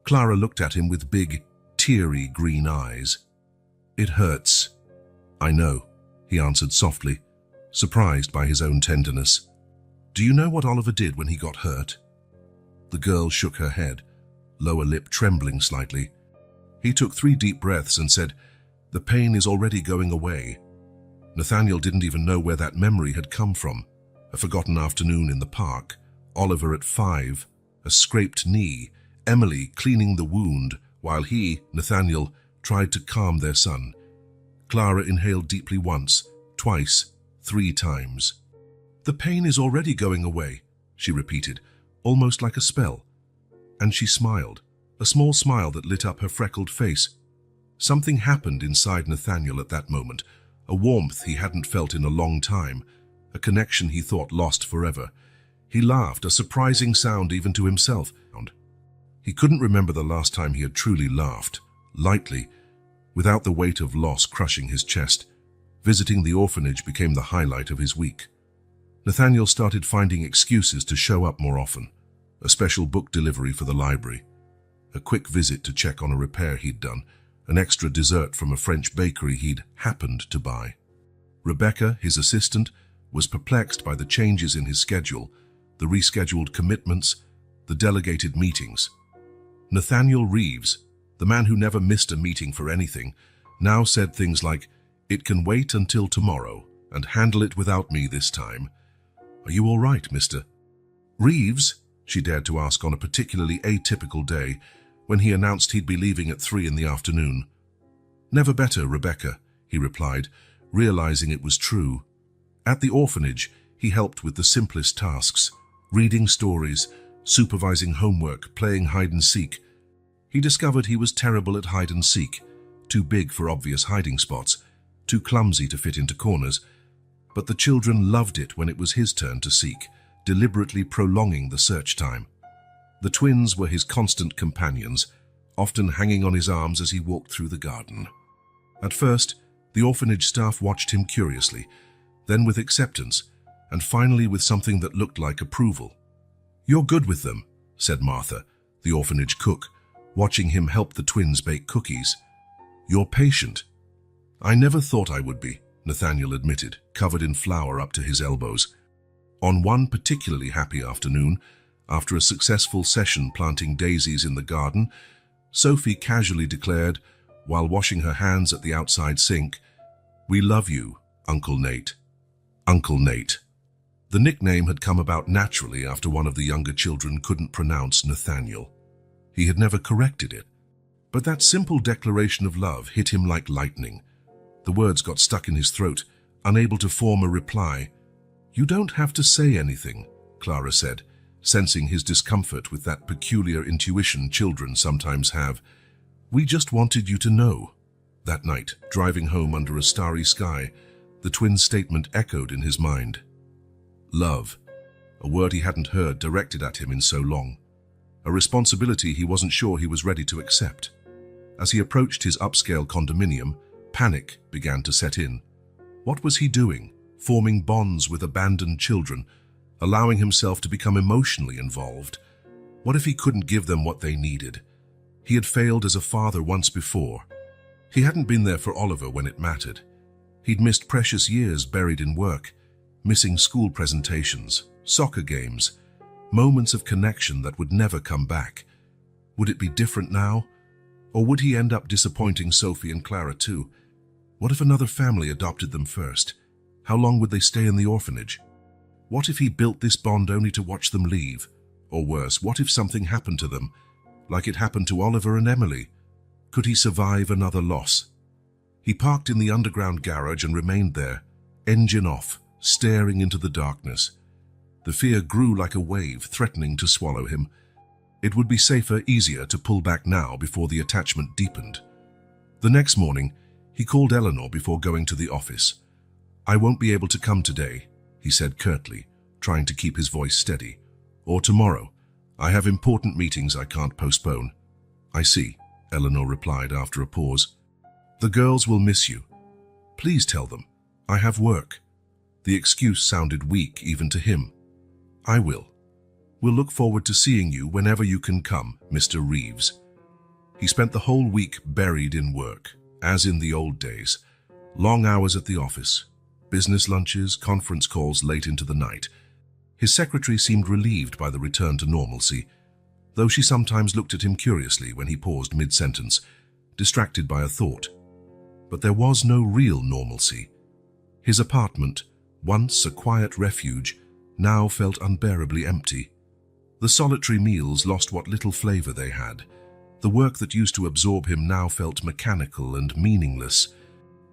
Clara looked at him with big, teary green eyes. "It hurts." "I know," he answered softly, surprised by his own tenderness. "Do you know what Oliver did when he got hurt?" The girl shook her head, lower lip trembling slightly. "He took 3 deep breaths and said, 'The pain is already going away.'" Nathaniel didn't even know where that memory had come from. A forgotten afternoon in the park, Oliver at 5, a scraped knee, Emily cleaning the wound, while he, Nathaniel, tried to calm their son. Clara inhaled deeply once, twice, 3 times. "The pain is already going away," she repeated, almost like a spell. And she smiled, a small smile that lit up her freckled face. Something happened inside Nathaniel at that moment, a warmth he hadn't felt in a long time, a connection he thought lost forever. He laughed, a surprising sound even to himself. He couldn't remember the last time he had truly laughed, lightly, without the weight of loss crushing his chest. Visiting the orphanage became the highlight of his week. Nathaniel started finding excuses to show up more often. A special book delivery for the library, a quick visit to check on a repair he'd done, an extra dessert from a French bakery he'd happened to buy. Rebecca, his assistant, was perplexed by the changes in his schedule, the rescheduled commitments, the delegated meetings. Nathaniel Reeves, the man who never missed a meeting for anything, now said things like, "It can wait until tomorrow, and handle it without me this time." "Are you all right, Mr. Reeves?" she dared to ask on a particularly atypical day, when he announced he'd be leaving at 3 in the afternoon. "Never better, Rebecca," he replied, realizing it was true. At the orphanage, he helped with the simplest tasks, reading stories, supervising homework, playing hide-and-seek. He discovered he was terrible at hide-and-seek, too big for obvious hiding spots, too clumsy to fit into corners. But the children loved it when it was his turn to seek, deliberately prolonging the search time. The twins were his constant companions, often hanging on his arms as he walked through the garden. At first, the orphanage staff watched him curiously, then with acceptance, and finally with something that looked like approval. "You're good with them," said Martha, the orphanage cook, watching him help the twins bake cookies. "You're patient." "I never thought I would be," Nathaniel admitted, covered in flour up to his elbows. On one particularly happy afternoon, after a successful session planting daisies in the garden, Sophie casually declared, while washing her hands at the outside sink, "We love you, Uncle Nate." Uncle Nate. The nickname had come about naturally after one of the younger children couldn't pronounce Nathaniel. He had never corrected it. But that simple declaration of love hit him like lightning. The words got stuck in his throat, unable to form a reply. "You don't have to say anything," Clara said, sensing his discomfort with that peculiar intuition children sometimes have. "We just wanted you to know." That night, driving home under a starry sky, the twins' statement echoed in his mind. Love, a word he hadn't heard directed at him in so long. A responsibility he wasn't sure he was ready to accept. As he approached his upscale condominium, panic began to set in. What was he doing, forming bonds with abandoned children, allowing himself to become emotionally involved? What if he couldn't give them what they needed? He had failed as a father once before. He hadn't been there for Oliver when it mattered. He'd missed precious years buried in work, missing school presentations, soccer games, moments of connection that would never come back. Would it be different now? Or would he end up disappointing Sophie and Clara too? What if another family adopted them first? How long would they stay in the orphanage? What if he built this bond only to watch them leave? Or worse, what if something happened to them, like it happened to Oliver and Emily? Could he survive another loss? He parked in the underground garage and remained there, engine off, staring into the darkness. The fear grew like a wave, threatening to swallow him. It would be safer, easier to pull back now before the attachment deepened. The next morning, he called Eleanor before going to the office. "I won't be able to come today," he said curtly, trying to keep his voice steady. "Or tomorrow. I have important meetings I can't postpone." "I see," Eleanor replied after a pause. "The girls will miss you. Please tell them. I have work." The excuse sounded weak even to him. "I will. We'll look forward to seeing you whenever you can come, Mr. Reeves." He spent the whole week buried in work, as in the old days. Long hours at the office, business lunches, conference calls late into the night. His secretary seemed relieved by the return to normalcy, though she sometimes looked at him curiously when he paused mid-sentence, distracted by a thought. But there was no real normalcy. His apartment, once a quiet refuge, now felt unbearably empty. The solitary meals lost what little flavor they had. The work that used to absorb him now felt mechanical and meaningless.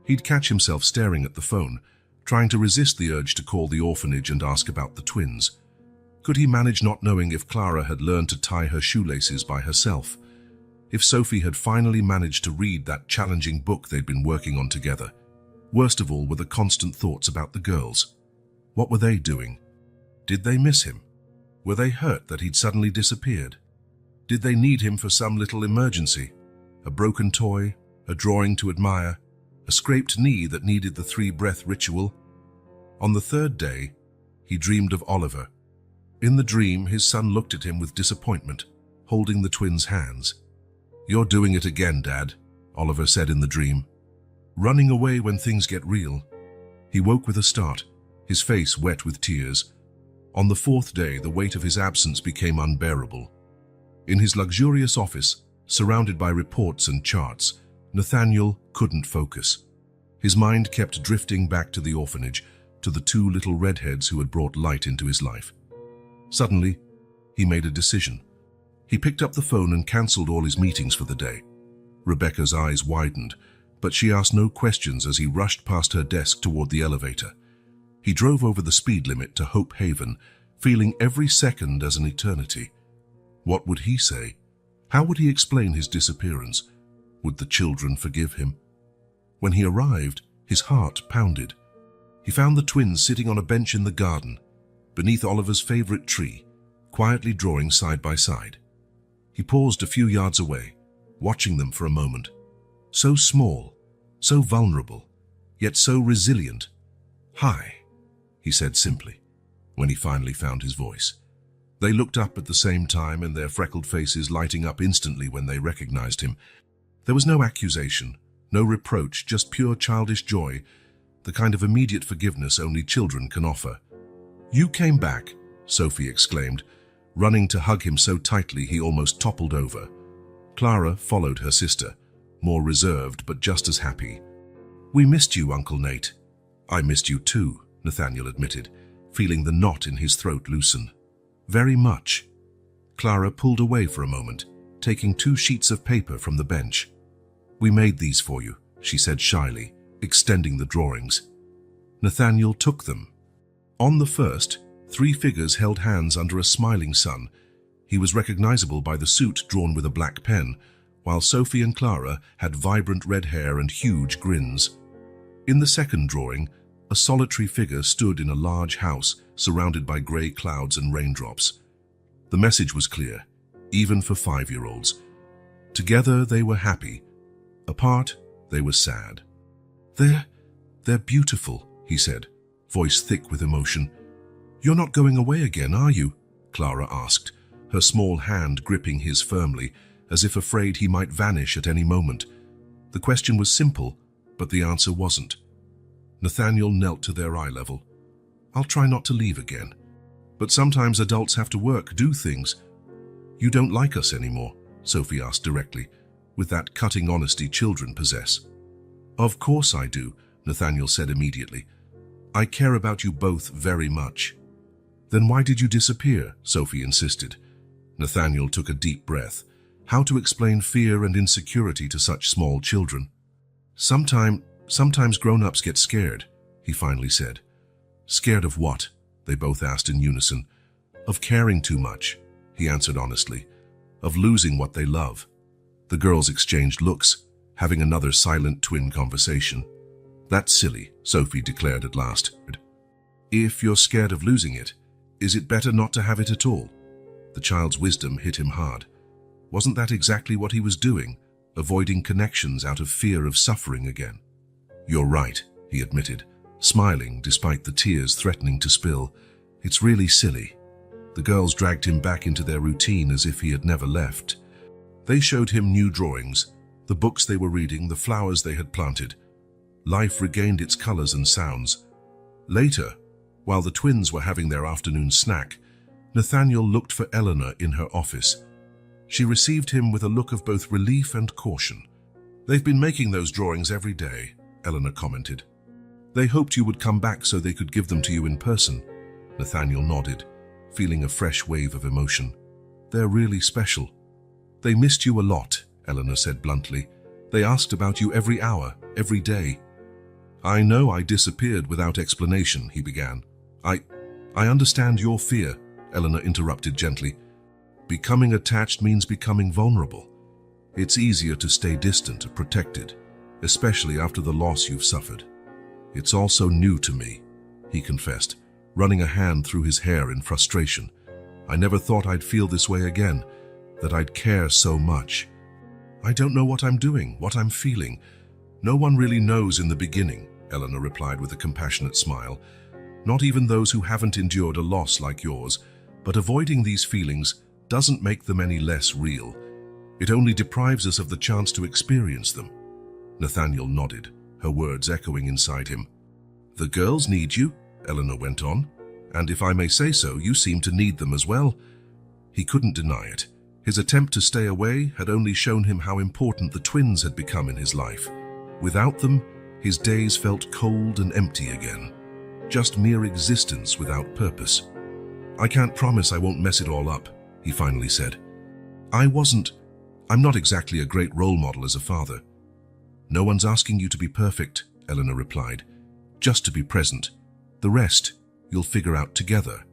He'd catch himself staring at the phone, trying to resist the urge to call the orphanage and ask about the twins. Could he manage not knowing if Clara had learned to tie her shoelaces by herself? If Sophie had finally managed to read that challenging book they'd been working on together? Worst of all were the constant thoughts about the girls. What were they doing? Did they miss him? Were they hurt that he'd suddenly disappeared? Did they need him for some little emergency? A broken toy, a drawing to admire, a scraped knee that needed the 3-breath ritual? On the third day, he dreamed of Oliver. In the dream, his son looked at him with disappointment, holding the twins' hands. "You're doing it again, Dad," Oliver said in the dream. "Running away when things get real." He woke with a start, his face wet with tears. On the fourth day, the weight of his absence became unbearable. In his luxurious office, surrounded by reports and charts, Nathaniel couldn't focus. His mind kept drifting back to the orphanage, to the 2 little redheads who had brought light into his life. Suddenly, he made a decision. He picked up the phone and cancelled all his meetings for the day. Rebecca's eyes widened, but she asked no questions as he rushed past her desk toward the elevator. He drove over the speed limit to Hope Haven, feeling every second as an eternity. What would he say? How would he explain his disappearance? Would the children forgive him? When he arrived, his heart pounded. He found the twins sitting on a bench in the garden, beneath Oliver's favorite tree, quietly drawing side by side. He paused a few yards away, watching them for a moment. So small, so vulnerable, yet so resilient. "Hi," he said simply, when he finally found his voice. They looked up at the same time, and their freckled faces lighting up instantly when they recognized him. There was no accusation, no reproach, just pure childish joy, the kind of immediate forgiveness only children can offer. "You came back," Sophie exclaimed, running to hug him so tightly he almost toppled over. Clara followed her sister, more reserved but just as happy. "We missed you, Uncle Nate." "I missed you too," Nathaniel admitted, feeling the knot in his throat loosen. "Very much." Clara pulled away for a moment, taking 2 sheets of paper from the bench. "We made these for you," she said shyly, extending the drawings. Nathaniel took them. On the first, 3 figures held hands under a smiling sun. He was recognizable by the suit drawn with a black pen, while Sophie and Clara had vibrant red hair and huge grins. In the second drawing, a solitary figure stood in a large house surrounded by grey clouds and raindrops. The message was clear, even for 5-year-olds. Together they were happy. Apart, they were sad. They're beautiful," he said, voice thick with emotion. "You're not going away again, are you?" Clara asked, her small hand gripping his firmly, as if afraid he might vanish at any moment. The question was simple, but the answer wasn't. Nathaniel knelt to their eye level. "I'll try not to leave again. But sometimes adults have to work, do things." "You don't like us anymore?" Sophie asked directly, with that cutting honesty children possess. "Of course I do," Nathaniel said immediately. "I care about you both very much." "Then why did you disappear?" Sophie insisted. Nathaniel took a deep breath. How to explain fear and insecurity to such small children? Sometimes grown-ups get scared," he finally said. "Scared of what?" they both asked in unison. "Of caring too much," he answered honestly. "Of losing what they love." The girls exchanged looks, having another silent twin conversation. "That's silly," Sophie declared at last. "If you're scared of losing it, is it better not to have it at all?" The child's wisdom hit him hard. Wasn't that exactly what he was doing, avoiding connections out of fear of suffering again? "You're right," he admitted, smiling despite the tears threatening to spill. "It's really silly." The girls dragged him back into their routine as if he had never left. They showed him new drawings, the books they were reading, the flowers they had planted. Life regained its colors and sounds. Later, while the twins were having their afternoon snack, Nathaniel looked for Eleanor in her office. She received him with a look of both relief and caution. "They've been making those drawings every day," Eleanor commented. "They hoped you would come back so they could give them to you in person." Nathaniel nodded, feeling a fresh wave of emotion. "They're really special." "They missed you a lot," Eleanor said bluntly. "They asked about you every hour, every day." "I know I disappeared without explanation," he began. I understand your fear," Eleanor interrupted gently. "Becoming attached means becoming vulnerable. It's easier to stay distant, protected, especially after the loss you've suffered." "It's also new to me," he confessed, running a hand through his hair in frustration. "I never thought I'd feel this way again, that I'd care so much. I don't know what I'm doing, what I'm feeling. No one really knows in the beginning," Eleanor replied with a compassionate smile. "Not even those who haven't endured a loss like yours. But avoiding these feelings doesn't make them any less real. It only deprives us of the chance to experience them." Nathaniel nodded, her words echoing inside him. "The girls need you," Eleanor went on, "and if I may say so, you seem to need them as well." He couldn't deny it. His attempt to stay away had only shown him how important the twins had become in his life. Without them, his days felt cold and empty again. Just mere existence without purpose. "I can't promise I won't mess it all up," he finally said. I'm not exactly a great role model as a father." "No one's asking you to be perfect," Eleanor replied. "Just to be present. The rest, you'll figure out together."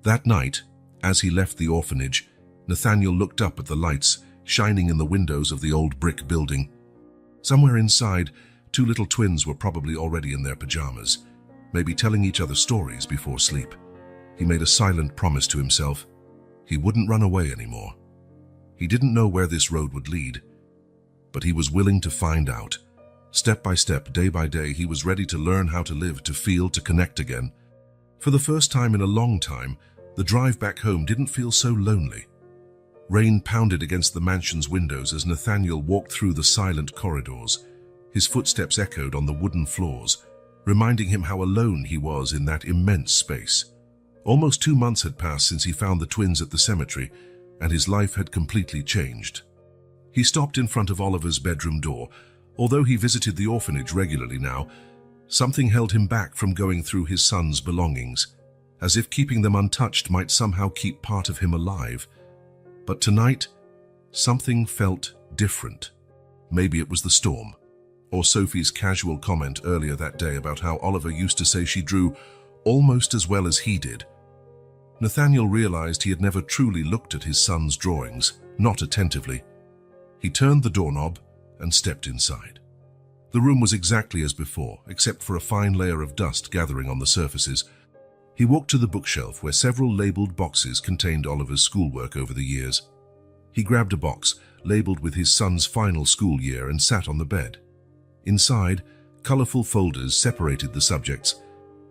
That night, as he left the orphanage, Nathaniel looked up at the lights shining in the windows of the old brick building. Somewhere inside, two little twins were probably already in their pajamas, maybe telling each other stories before sleep. He made a silent promise to himself. He wouldn't run away anymore. He didn't know where this road would lead, but he was willing to find out. Step by step, day by day, he was ready to learn how to live, to feel, to connect again. For the first time in a long time, the drive back home didn't feel so lonely. Rain pounded against the mansion's windows as Nathaniel walked through the silent corridors. His footsteps echoed on the wooden floors, reminding him how alone he was in that immense space. Almost 2 months had passed since he found the twins at the cemetery, and his life had completely changed. He stopped in front of Oliver's bedroom door. Although he visited the orphanage regularly now, something held him back from going through his son's belongings, as if keeping them untouched might somehow keep part of him alive. But tonight, something felt different. Maybe it was the storm, or Sophie's casual comment earlier that day about how Oliver used to say she drew almost as well as he did. Nathaniel realized he had never truly looked at his son's drawings, not attentively. He turned the doorknob and stepped inside. The room was exactly as before, except for a fine layer of dust gathering on the surfaces. He walked to the bookshelf where several labeled boxes contained Oliver's schoolwork over the years. He grabbed a box, labeled with his son's final school year, and sat on the bed. Inside, colorful folders separated the subjects.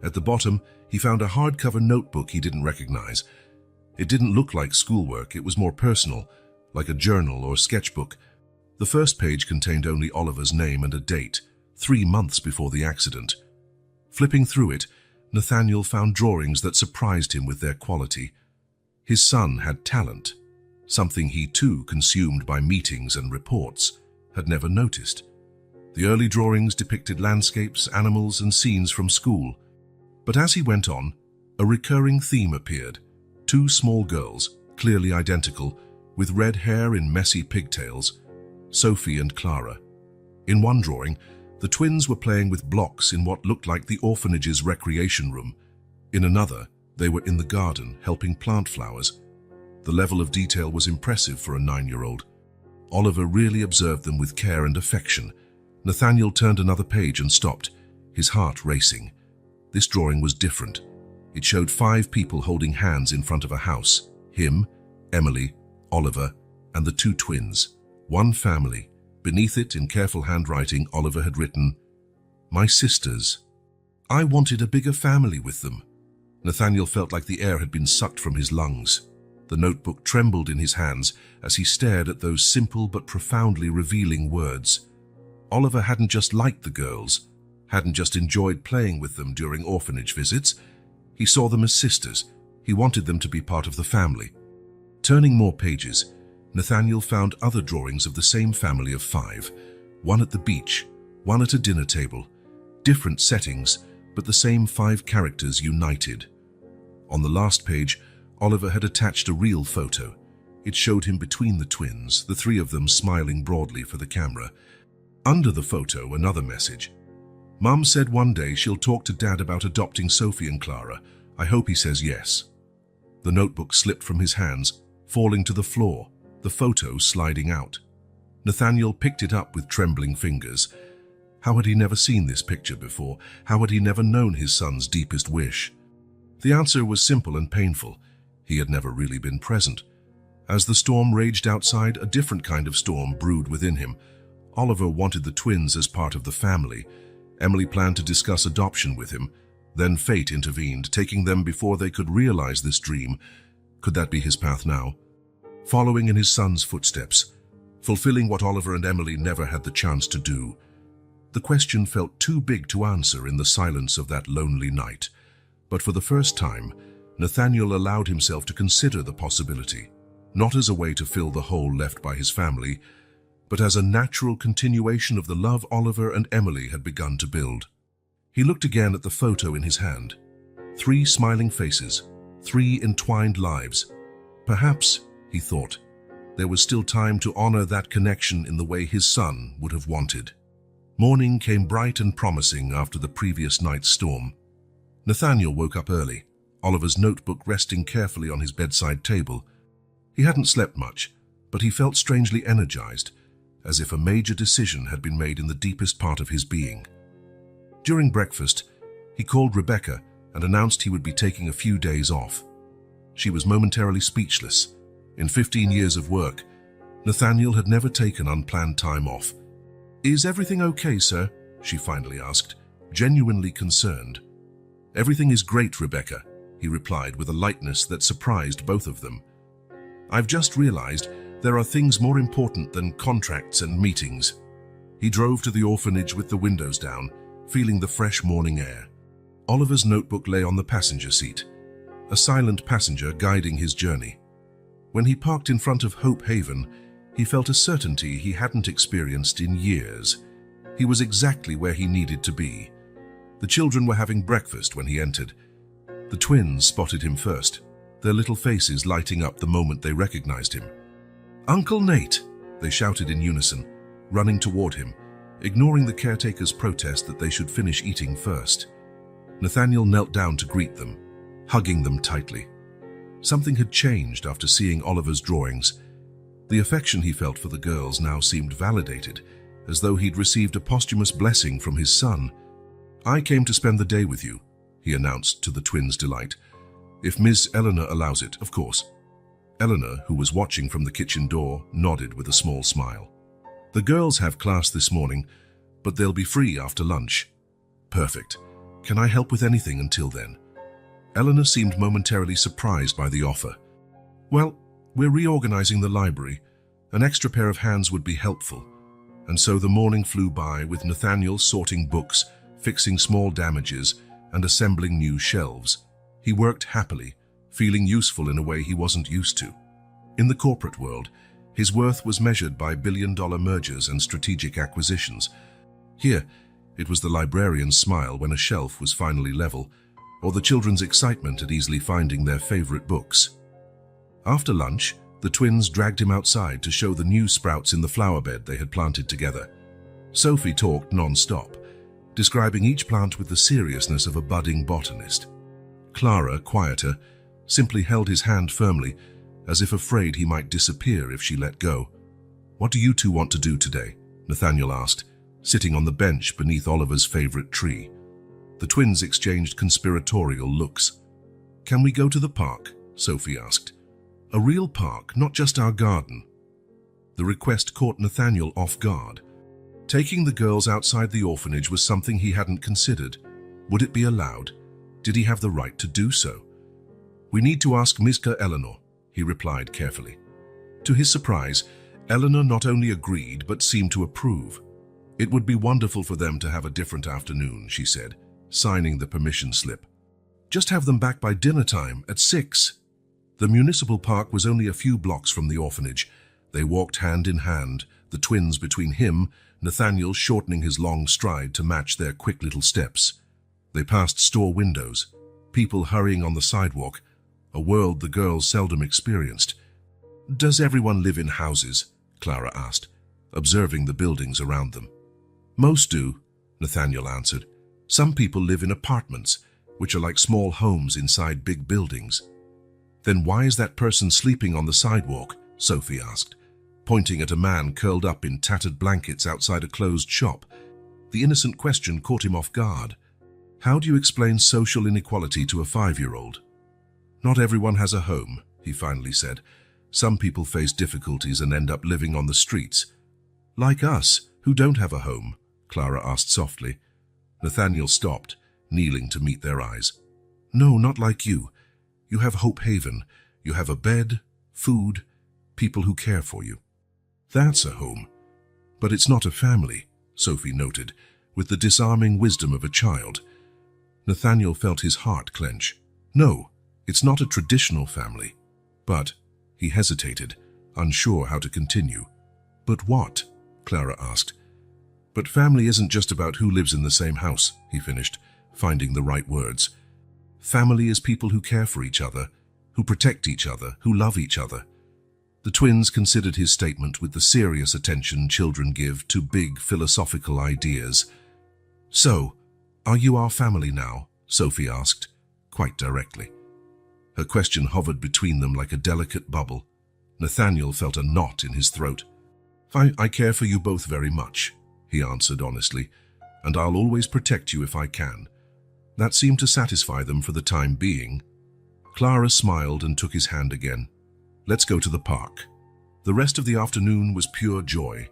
At the bottom, he found a hardcover notebook he didn't recognize. It didn't look like schoolwork, it was more personal, like a journal or sketchbook. The first page contained only Oliver's name and a date, 3 months before the accident. Flipping through it, Nathaniel found drawings that surprised him with their quality. His son had talent, something he too, consumed by meetings and reports, had never noticed. The early drawings depicted landscapes, animals, and scenes from school. But as he went on, a recurring theme appeared. 2 small girls, clearly identical, with red hair in messy pigtails, Sophie and Clara. In one drawing, the twins were playing with blocks in what looked like the orphanage's recreation room. In another, they were in the garden, helping plant flowers. The level of detail was impressive for a 9-year-old. Oliver really observed them with care and affection. Nathaniel turned another page and stopped, his heart racing. This drawing was different. It showed 5 people holding hands in front of a house. Him, Emily, Oliver, and the 2 twins. One family. Beneath it, in careful handwriting, Oliver had written, "My sisters." I wanted a bigger family with them. Nathaniel felt like the air had been sucked from his lungs. The notebook trembled in his hands as he stared at those simple but profoundly revealing words. Oliver hadn't just liked the girls, hadn't just enjoyed playing with them during orphanage visits. He saw them as sisters. He wanted them to be part of the family. Turning more pages, Nathaniel found other drawings of the same family of 5, one at the beach, one at a dinner table, different settings, but the same 5 characters united. On the last page, Oliver had attached a real photo. It showed him between the twins, the 3 of them smiling broadly for the camera. Under the photo, another message. Mum said one day she'll talk to Dad about adopting Sophie and Clara. I hope he says yes. The notebook slipped from his hands, falling to the floor, the photo sliding out. Nathaniel picked it up with trembling fingers. How had he never seen this picture before? How had he never known his son's deepest wish? The answer was simple and painful. He had never really been present. As the storm raged outside, a different kind of storm brewed within him. Oliver wanted the twins as part of the family. Emily planned to discuss adoption with him. Then fate intervened, taking them before they could realize this dream. Could that be his path now? Following in his son's footsteps, fulfilling what Oliver and Emily never had the chance to do. The question felt too big to answer in the silence of that lonely night. But for the first time, Nathaniel allowed himself to consider the possibility, not as a way to fill the hole left by his family, but as a natural continuation of the love Oliver and Emily had begun to build. He looked again at the photo in his hand. 3 smiling faces, 3 entwined lives. Perhaps, he thought, there was still time to honor that connection in the way his son would have wanted. Morning came bright and promising after the previous night's storm. Nathaniel woke up early, Oliver's notebook resting carefully on his bedside table. He hadn't slept much, but he felt strangely energized, as if a major decision had been made in the deepest part of his being. During breakfast, he called Rebecca and announced he would be taking a few days off. She was momentarily speechless. In 15 years of work, Nathaniel had never taken unplanned time off. "Is everything okay, sir?" she finally asked, genuinely concerned. "Everything is great, Rebecca," he replied with a lightness that surprised both of them. "I've just realized there are things more important than contracts and meetings." He drove to the orphanage with the windows down, feeling the fresh morning air. Oliver's notebook lay on the passenger seat, a silent passenger guiding his journey. When he parked in front of Hope Haven, he felt a certainty he hadn't experienced in years. He was exactly where he needed to be. The children were having breakfast when he entered. The twins spotted him first, their little faces lighting up the moment they recognized him. "Uncle Nate!" they shouted in unison, running toward him, ignoring the caretaker's protest that they should finish eating first. Nathaniel knelt down to greet them, hugging them tightly. Something had changed after seeing Oliver's drawings. The affection he felt for the girls now seemed validated, as though he'd received a posthumous blessing from his son. "I came to spend the day with you," he announced to the twins' delight. "If Miss Eleanor allows it, of course." Eleanor, who was watching from the kitchen door, nodded with a small smile. "The girls have class this morning, but they'll be free after lunch." "Perfect. Can I help with anything until then?" Eleanor seemed momentarily surprised by the offer. "Well, we're reorganizing the library. An extra pair of hands would be helpful." And so the morning flew by with Nathaniel sorting books, fixing small damages, and assembling new shelves. He worked happily, feeling useful in a way he wasn't used to. In the corporate world, his worth was measured by billion-dollar mergers and strategic acquisitions. Here, it was the librarian's smile when a shelf was finally level, or the children's excitement at easily finding their favorite books. After lunch, the twins dragged him outside to show the new sprouts in the flower bed they had planted together. Sophie talked non-stop, describing each plant with the seriousness of a budding botanist. Clara, quieter, simply held his hand firmly, as if afraid he might disappear if she let go. "What do you two want to do today?" Nathaniel asked, sitting on the bench beneath Oliver's favorite tree. The twins exchanged conspiratorial looks. "Can we go to the park?" Sophie asked. "A real park, not just our garden." The request caught Nathaniel off guard. Taking the girls outside the orphanage was something he hadn't considered. Would it be allowed? Did he have the right to do so? We need to ask Mr. Eleanor, he replied carefully. To his surprise, Eleanor not only agreed but seemed to approve. It would be wonderful for them to have a different afternoon, she said, signing the permission slip. Just have them back by dinner time at 6. The municipal park was only a few blocks from the orphanage. They walked hand in hand, the twins between him, Nathaniel shortening his long stride to match their quick little steps. They passed store windows, people hurrying on the sidewalk, a world the girls seldom experienced. Does everyone live in houses? Clara asked, observing the buildings around them. Most do, Nathaniel answered. Some people live in apartments, which are like small homes inside big buildings. Then why is that person sleeping on the sidewalk? Sophie asked, pointing at a man curled up in tattered blankets outside a closed shop. The innocent question caught him off guard. How do you explain social inequality to a 5-year-old? Not everyone has a home, he finally said. Some people face difficulties and end up living on the streets. Like us, who don't have a home, Clara asked softly. Nathaniel stopped, kneeling to meet their eyes. No, not like you. You have Hope Haven. You have a bed, food, people who care for you. That's a home. But it's not a family, Sophie noted, with the disarming wisdom of a child. Nathaniel felt his heart clench. No, it's not a traditional family. But, he hesitated, unsure how to continue. But what? Clara asked. But family isn't just about who lives in the same house, he finished, finding the right words. Family is people who care for each other, who protect each other, who love each other. The twins considered his statement with the serious attention children give to big philosophical ideas. So, are you our family now? Sophie asked, quite directly. Her question hovered between them like a delicate bubble. Nathaniel felt a knot in his throat. I care for you both very much, he answered honestly, and I'll always protect you if I can. That seemed to satisfy them for the time being. Clara smiled and took his hand again. Let's go to the park. The rest of the afternoon was pure joy.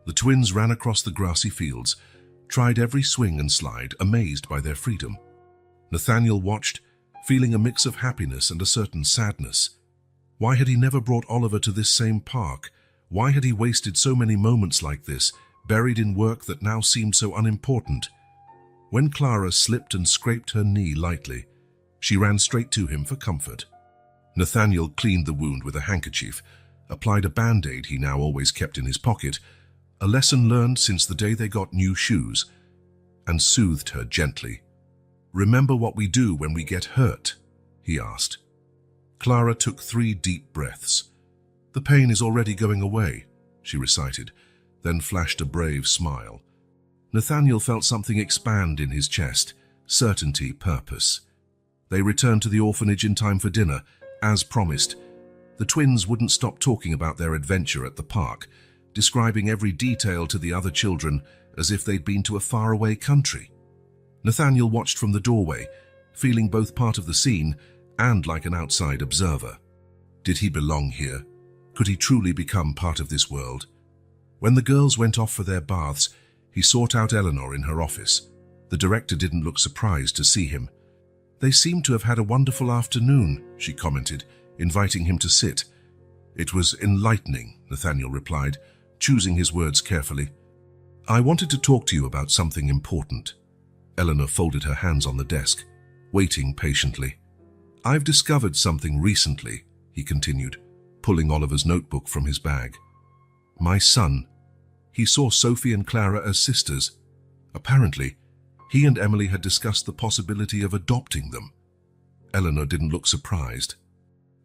The twins ran across the grassy fields, tried every swing and slide, amazed by their freedom. Nathaniel watched, feeling a mix of happiness and a certain sadness. Why had he never brought Oliver to this same park? Why had he wasted so many moments like this, buried in work that now seemed so unimportant? When Clara slipped and scraped her knee lightly, she ran straight to him for comfort. Nathaniel cleaned the wound with a handkerchief, applied a band-aid he now always kept in his pocket, a lesson learned since the day they got new shoes, and soothed her gently. Remember what we do when we get hurt? He asked. Clara took 3 deep breaths. The pain is already going away, she recited, then flashed a brave smile. Nathaniel felt something expand in his chest, certainty, purpose. They returned to the orphanage in time for dinner, as promised. The twins wouldn't stop talking about their adventure at the park, describing every detail to the other children as if they'd been to a faraway country. Nathaniel watched from the doorway, feeling both part of the scene and like an outside observer. Did he belong here? Could he truly become part of this world? When the girls went off for their baths, he sought out Eleanor in her office. The director didn't look surprised to see him. They seem to have had a wonderful afternoon, she commented, inviting him to sit. It was enlightening, Nathaniel replied, choosing his words carefully. I wanted to talk to you about something important. Eleanor folded her hands on the desk, waiting patiently. I've discovered something recently, he continued, pulling Oliver's notebook from his bag. My son. He saw Sophie and Clara as sisters. Apparently, he and Emily had discussed the possibility of adopting them. Eleanor didn't look surprised.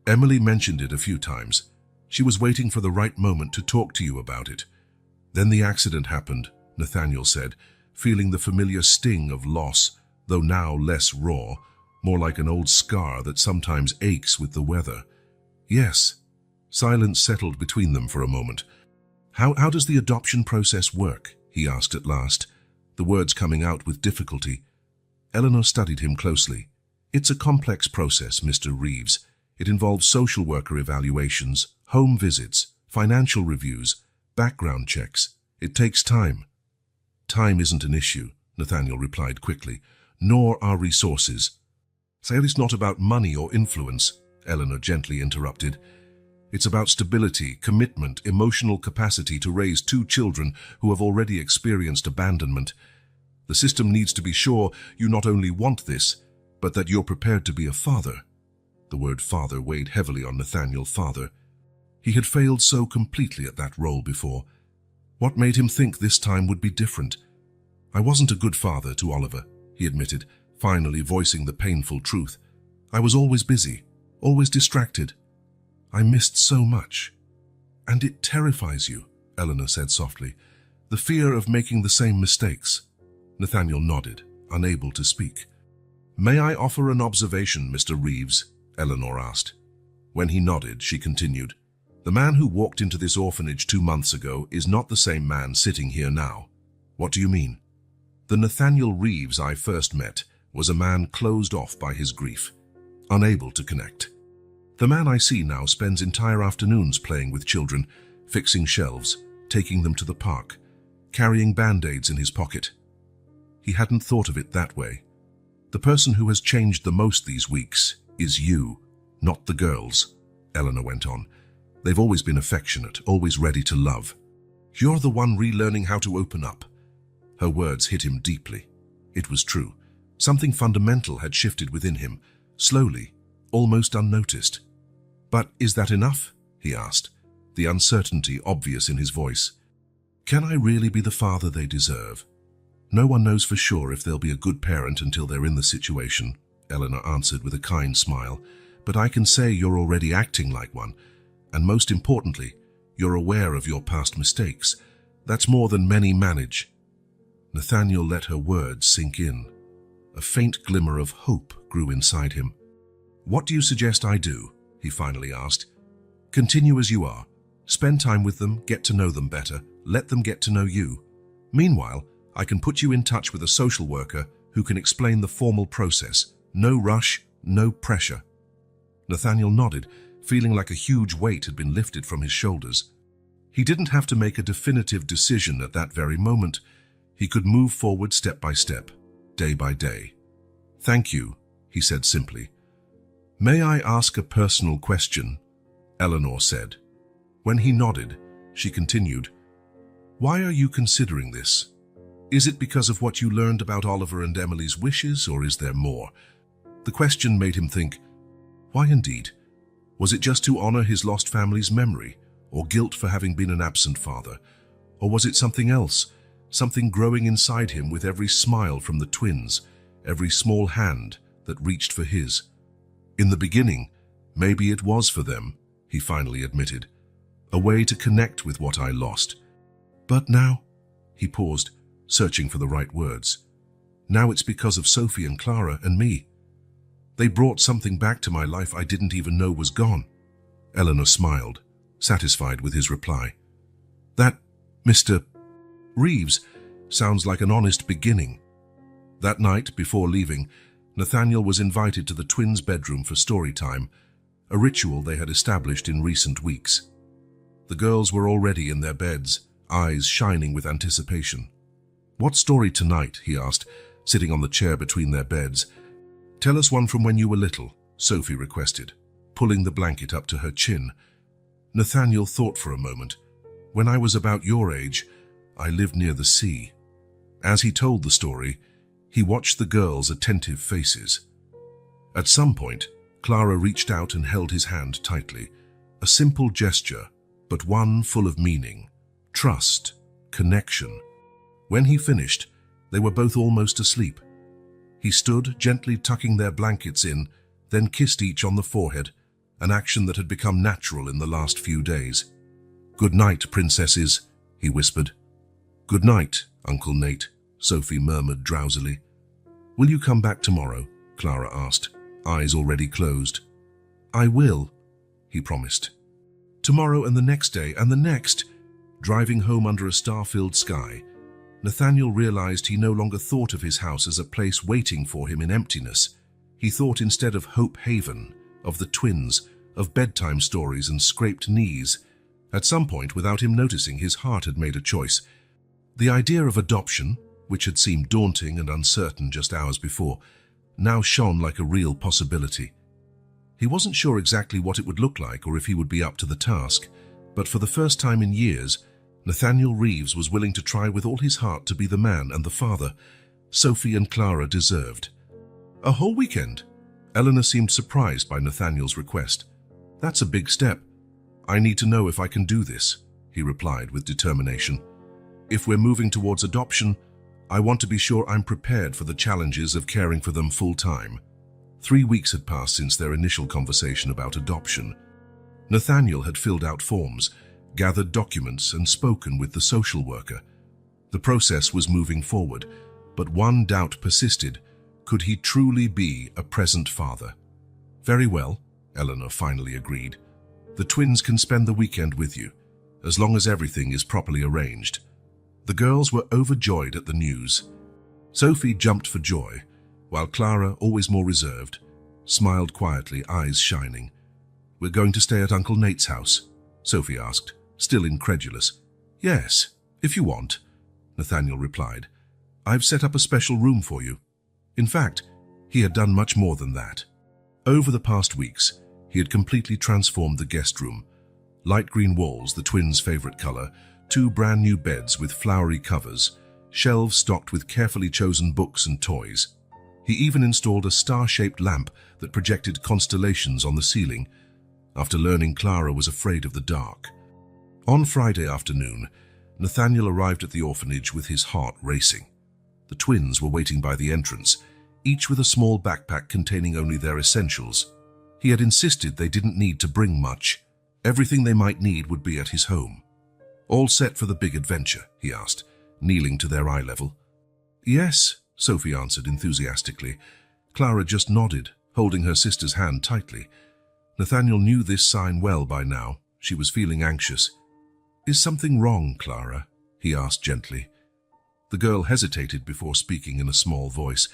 Emily mentioned it a few times. She was waiting for the right moment to talk to you about it. Then the accident happened, Nathaniel said, feeling the familiar sting of loss, though now less raw, more like an old scar that sometimes aches with the weather. Yes. Silence settled between them for a moment. How does the adoption process work? He asked at last, the words coming out with difficulty. Eleanor studied him closely. It's a complex process, Mr. Reeves. It involves social worker evaluations, home visits, financial reviews, background checks. It takes time. Time isn't an issue, Nathaniel replied quickly. nor our resources. Sale is not about money or influence, Eleanor gently interrupted. It's about stability, commitment, emotional capacity to raise two children who have already experienced abandonment. The system needs to be sure you not only want this, but that you're prepared to be a father. The word father weighed heavily on Nathaniel's father. He had failed so completely at that role before. What made him think this time would be different? I wasn't a good father to Oliver, he admitted, finally voicing the painful truth. I was always busy, always distracted. I missed so much. And it terrifies you, Eleanor said softly. The fear of making the same mistakes. Nathaniel nodded, unable to speak. May I offer an observation, Mr. Reeves? Eleanor asked. When he nodded, she continued. The man who walked into this orphanage 2 months ago is not the same man sitting here now. What do you mean? The Nathaniel Reeves I first met was a man closed off by his grief, unable to connect. The man I see now spends entire afternoons playing with children, fixing shelves, taking them to the park, carrying band-aids in his pocket. He hadn't thought of it that way. The person who has changed the most these weeks is you, not the girls, Eleanor went on. They've always been affectionate, always ready to love. You're the one relearning how to open up. Her words hit him deeply. It was true. Something fundamental had shifted within him, slowly, almost unnoticed. But is that enough? He asked, the uncertainty obvious in his voice. Can I really be the father they deserve? No one knows for sure if they'll be a good parent until they're in the situation, Eleanor answered with a kind smile. But I can say you're already acting like one. And most importantly, you're aware of your past mistakes. That's more than many manage. Nathaniel let her words sink in. A faint glimmer of hope grew inside him. What do you suggest I do? He finally asked. Continue as you are. Spend time with them, get to know them better, let them get to know you. Meanwhile, I can put you in touch with a social worker who can explain the formal process. No rush, no pressure. Nathaniel nodded, feeling like a huge weight had been lifted from his shoulders. He didn't have to make a definitive decision at that very moment. He could move forward step by step, day by day. Thank you, he said simply. May I ask a personal question? Eleanor said. When he nodded, she continued. Why are you considering this? Is it because of what you learned about Oliver and Emily's wishes, or is there more? The question made him think, why indeed? Was it just to honor his lost family's memory, or guilt for having been an absent father? Or was it something else, something growing inside him with every smile from the twins, every small hand that reached for his? In the beginning, maybe it was for them, he finally admitted, a way to connect with what I lost. But now, he paused, searching for the right words. Now it's because of Sophie and Clara and me. They brought something back to my life I didn't even know was gone. Eleanor smiled, satisfied with his reply. That, Mr. Reeves, sounds like an honest beginning. That night, before leaving, Nathaniel was invited to the twins' bedroom for story time, a ritual they had established in recent weeks. The girls were already in their beds, eyes shining with anticipation. What story tonight? He asked, sitting on the chair between their beds. Tell us one from when you were little, Sophie requested, pulling the blanket up to her chin. Nathaniel thought for a moment. When I was about your age, I lived near the sea. As he told the story, he watched the girls' attentive faces. At some point, Clara reached out and held his hand tightly. A simple gesture, but one full of meaning. Trust, connection. When he finished, they were both almost asleep. He stood, gently tucking their blankets in, then kissed each on the forehead, an action that had become natural in the last few days. Good night, princesses, he whispered. Good night, Uncle Nate, Sophie murmured drowsily. Will you come back tomorrow? Clara asked, eyes already closed. I will, he promised. Tomorrow and the next day and the next. Driving home under a star-filled sky, Nathaniel realized he no longer thought of his house as a place waiting for him in emptiness. He thought instead of Hope Haven, of the twins, of bedtime stories and scraped knees. At some point, without him noticing, his heart had made a choice. The idea of adoption, which had seemed daunting and uncertain just hours before, now shone like a real possibility. He wasn't sure exactly what it would look like or if he would be up to the task, but for the first time in years, Nathaniel Reeves was willing to try with all his heart to be the man and the father Sophie and Clara deserved. A whole weekend? Eleanor seemed surprised by Nathaniel's request. That's a big step. I need to know if I can do this, he replied with determination. If we're moving towards adoption, I want to be sure I'm prepared for the challenges of caring for them full time. 3 weeks had passed since their initial conversation about adoption. Nathaniel had filled out forms, gathered documents, and spoken with the social worker. The process was moving forward, but one doubt persisted. Could he truly be a present father? Very well, Eleanor finally agreed. The twins can spend the weekend with you, as long as everything is properly arranged. The girls were overjoyed at the news. Sophie jumped for joy, while Clara, always more reserved, smiled quietly, eyes shining. We're going to stay at Uncle Nate's house? Sophie asked, still incredulous. Yes, if you want, Nathaniel replied. I've set up a special room for you. In fact, he had done much more than that. Over the past weeks, he had completely transformed the guest room. Light green walls, the twins' favorite color, 2 brand new beds with flowery covers, shelves stocked with carefully chosen books and toys. He even installed a star-shaped lamp that projected constellations on the ceiling, after learning Clara was afraid of the dark. On Friday afternoon, Nathaniel arrived at the orphanage with his heart racing. The twins were waiting by the entrance, each with a small backpack containing only their essentials. He had insisted they didn't need to bring much. Everything they might need would be at his home. All set for the big adventure, he asked, kneeling to their eye level. Yes, Sophie answered enthusiastically. Clara just nodded, holding her sister's hand tightly. Nathaniel knew this sign well by now. She was feeling anxious. Is something wrong, Clara? He asked gently. The girl hesitated before speaking in a small voice.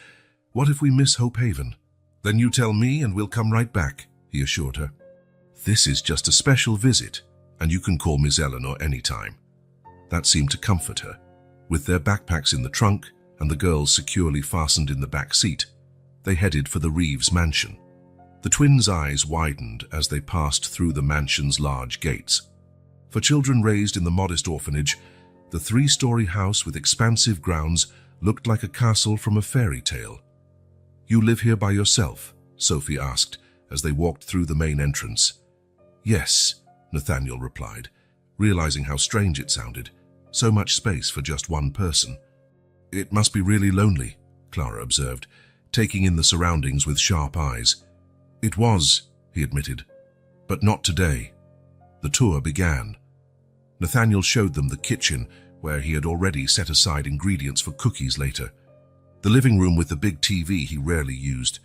What if we miss Hope Haven? Then you tell me and we'll come right back, he assured her. This is just a special visit, and you can call Miss Eleanor anytime. That seemed to comfort her. With their backpacks in the trunk and the girls securely fastened in the back seat, they headed for the Reeves mansion. The twins' eyes widened as they passed through the mansion's large gates. For children raised in the modest orphanage, the 3-story house with expansive grounds looked like a castle from a fairy tale. You live here by yourself? Sophie asked as they walked through the main entrance. Yes, Nathaniel replied, realizing how strange it sounded. So much space for just one person. It must be really lonely, Clara observed, taking in the surroundings with sharp eyes. It was, he admitted, but not today. The tour began. Nathaniel showed them the kitchen, where he had already set aside ingredients for cookies later. The living room with the big TV he rarely used.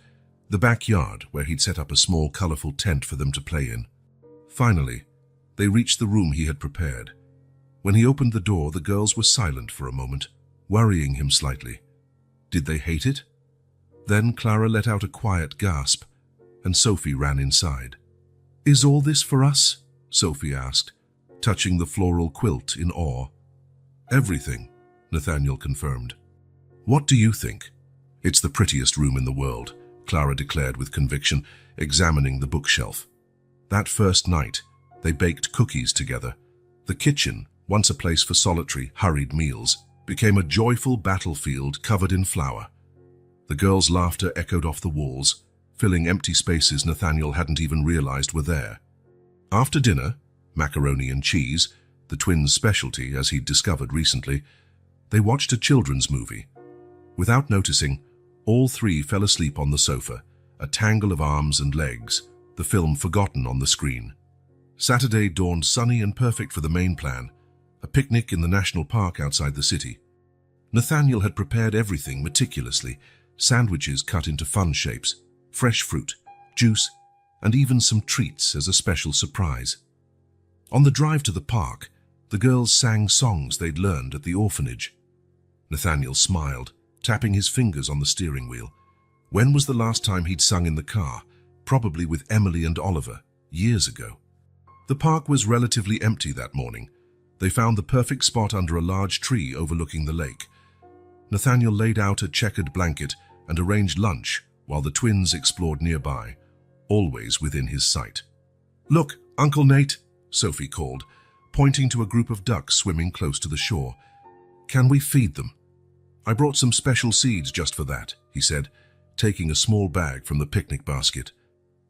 The backyard, where he'd set up a small, colorful tent for them to play in. Finally, they reached the room he had prepared. When he opened the door, the girls were silent for a moment, worrying him slightly. Did they hate it? Then Clara let out a quiet gasp, and Sophie ran inside. Is all this for us? Sophie asked, touching the floral quilt in awe. Everything, Nathaniel confirmed. What do you think? It's the prettiest room in the world, Clara declared with conviction, examining the bookshelf. That first night, they baked cookies together. The kitchen, once a place for solitary, hurried meals, became a joyful battlefield covered in flower. The girls' laughter echoed off the walls, filling empty spaces Nathaniel hadn't even realized were there. After dinner, macaroni and cheese, the twins' specialty as he'd discovered recently, they watched a children's movie. Without noticing, all 3 fell asleep on the sofa, a tangle of arms and legs, the film forgotten on the screen. Saturday dawned sunny and perfect for the main plan, a picnic in the national park outside the city. Nathaniel had prepared everything meticulously, sandwiches cut into fun shapes, fresh fruit, juice, and even some treats as a special surprise. On the drive to the park, the girls sang songs they'd learned at the orphanage. Nathaniel smiled, tapping his fingers on the steering wheel. When was the last time he'd sung in the car? Probably with Emily and Oliver, years ago. The park was relatively empty that morning. They found the perfect spot under a large tree overlooking the lake. Nathaniel laid out a checkered blanket and arranged lunch while the twins explored nearby, always within his sight. "Look, Uncle Nate," Sophie called, pointing to a group of ducks swimming close to the shore. "Can we feed them?" "I brought some special seeds just for that," he said, taking a small bag from the picnic basket.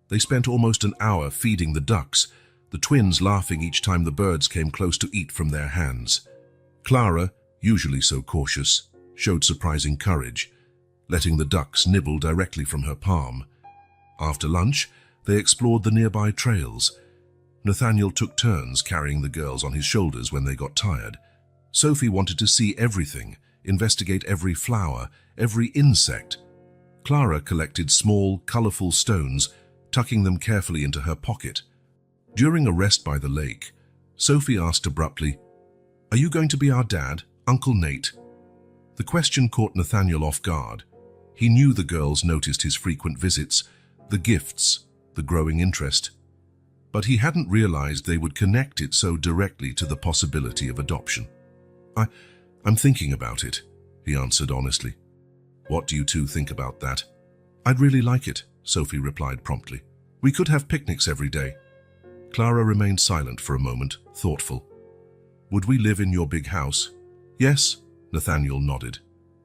They spent almost an hour feeding the ducks, the twins laughing each time the birds came close to eat from their hands. Clara, usually so cautious, showed surprising courage, letting the ducks nibble directly from her palm. After lunch, they explored the nearby trails. Nathaniel took turns carrying the girls on his shoulders when they got tired. Sophie wanted to see everything, investigate every flower, every insect. Clara collected small, colorful stones, tucking them carefully into her pocket. During a rest by the lake, Sophie asked abruptly, "Are you going to be our dad, Uncle Nate?" The question caught Nathaniel off guard. He knew the girls noticed his frequent visits, the gifts, the growing interest. But he hadn't realized they would connect it so directly to the possibility of adoption. I'm thinking about it," he answered honestly. "What do you two think about that?" "I'd really like it," Sophie replied promptly. "We could have picnics every day." Clara remained silent for a moment, thoughtful. "Would we live in your big house?" "Yes," Nathaniel nodded.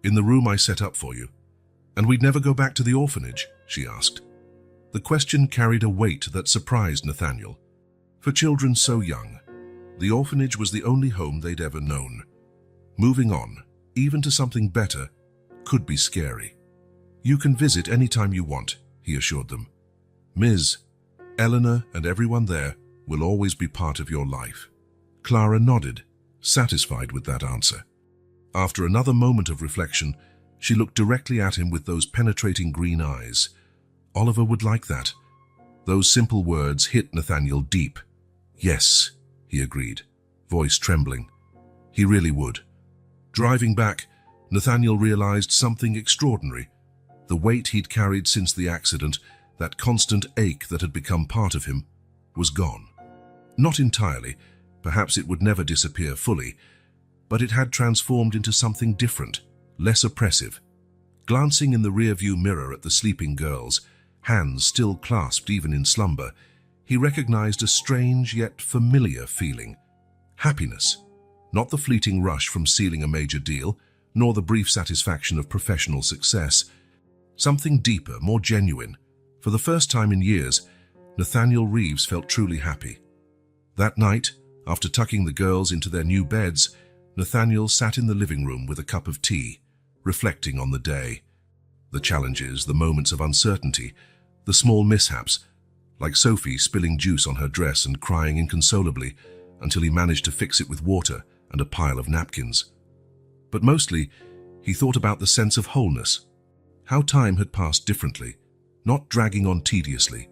"In the room I set up for you." "And we'd never go back to the orphanage?" she asked. The question carried a weight that surprised Nathaniel. For children so young, the orphanage was the only home they'd ever known. Moving on, even to something better, could be scary. "You can visit any time you want," he assured them. "Ms. Eleanor and everyone there will always be part of your life." Clara nodded, satisfied with that answer. After another moment of reflection, she looked directly at him with those penetrating green eyes. Oliver would like that. Those simple words hit Nathaniel deep. "Yes," he agreed, voice trembling. He really would. Driving back, Nathaniel realized something extraordinary. The weight he'd carried since the accident, that constant ache that had become part of him, was gone. Not entirely, perhaps it would never disappear fully, but it had transformed into something different, less oppressive. Glancing in the rear-view mirror at the sleeping girls, hands still clasped even in slumber, he recognized a strange yet familiar feeling. Happiness. Not the fleeting rush from sealing a major deal, nor the brief satisfaction of professional success. Something deeper, more genuine. For the first time in years, Nathaniel Reeves felt truly happy. That night, after tucking the girls into their new beds, Nathaniel sat in the living room with a cup of tea, reflecting on the day. The challenges, the moments of uncertainty, the small mishaps, like Sophie spilling juice on her dress and crying inconsolably until he managed to fix it with water and a pile of napkins. But mostly, he thought about the sense of wholeness, how time had passed differently, not dragging on tediously,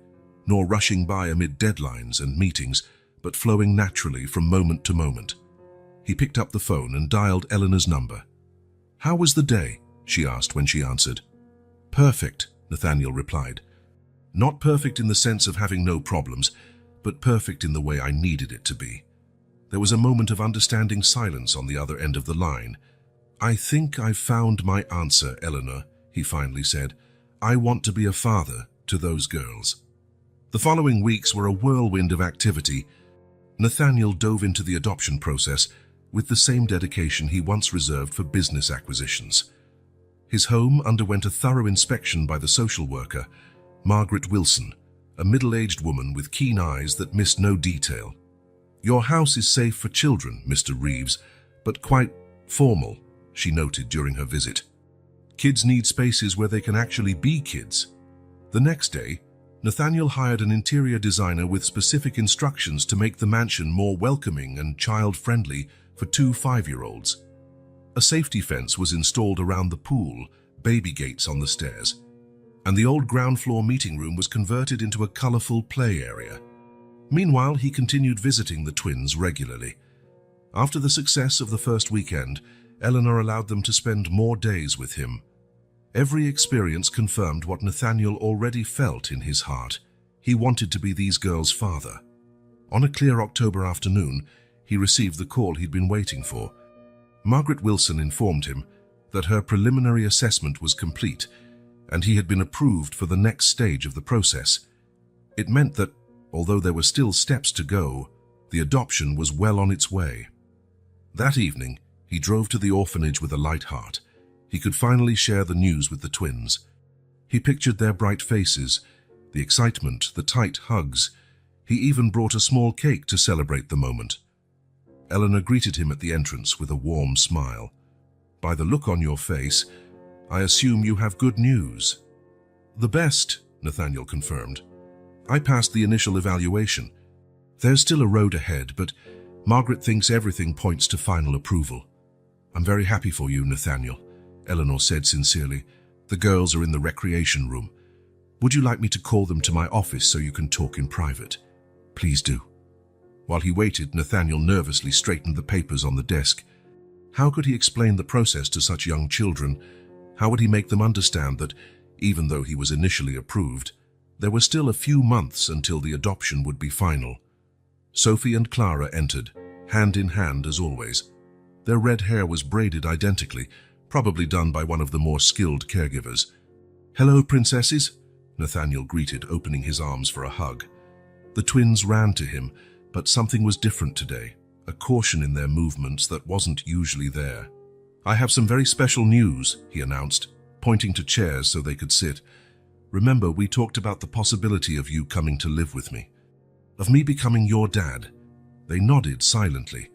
nor rushing by amid deadlines and meetings, but flowing naturally from moment to moment. He picked up the phone and dialed Eleanor's number. "How was the day?" she asked when she answered. "Perfect," Nathaniel replied. "Not perfect in the sense of having no problems, but perfect in the way I needed it to be." There was a moment of understanding silence on the other end of the line. "I think I've found my answer, Eleanor," he finally said. "I want to be a father to those girls." The following weeks were a whirlwind of activity. Nathaniel dove into the adoption process with the same dedication he once reserved for business acquisitions. His home underwent a thorough inspection by the social worker, Margaret Wilson, a middle-aged woman with keen eyes that missed no detail. "Your house is safe for children, Mr. Reeves, but quite formal," she noted during her visit. "Kids need spaces where they can actually be kids." The next day, Nathaniel hired an interior designer with specific instructions to make the mansion more welcoming and child-friendly for 2 5-year-olds. A safety fence was installed around the pool, baby gates on the stairs, and the old ground floor meeting room was converted into a colorful play area. Meanwhile, he continued visiting the twins regularly. After the success of the first weekend, Eleanor allowed them to spend more days with him. Every experience confirmed what Nathaniel already felt in his heart. He wanted to be these girls' father. On a clear October afternoon, he received the call he'd been waiting for. Margaret Wilson informed him that her preliminary assessment was complete, and he had been approved for the next stage of the process. It meant that, although there were still steps to go, the adoption was well on its way. That evening, he drove to the orphanage with a light heart. He could finally share the news with the twins. He pictured their bright faces, the excitement, the tight hugs. He even brought a small cake to celebrate the moment. Eleanor greeted him at the entrance with a warm smile. "By the look on your face, I assume you have good news." "The best," Nathaniel confirmed. "I passed the initial evaluation. There's still a road ahead, but Margaret thinks everything points to final approval." "I'm very happy for you, Nathaniel," Eleanor said sincerely. "The girls are in the recreation room. Would you like me to call them to my office so you can talk in private?" "Please do." While he waited, Nathaniel nervously straightened the papers on the desk. How could he explain the process to such young children? How would he make them understand that, even though he was initially approved, there were still a few months until the adoption would be final? Sophie and Clara entered, hand in hand as always. Their red hair was braided identically, probably done by one of the more skilled caregivers. "Hello, princesses," Nathaniel greeted, opening his arms for a hug. The twins ran to him, but something was different today, a caution in their movements that wasn't usually there. "I have some very special news," he announced, pointing to chairs so they could sit. "Remember, we talked about the possibility of you coming to live with me, of me becoming your dad." They nodded silently.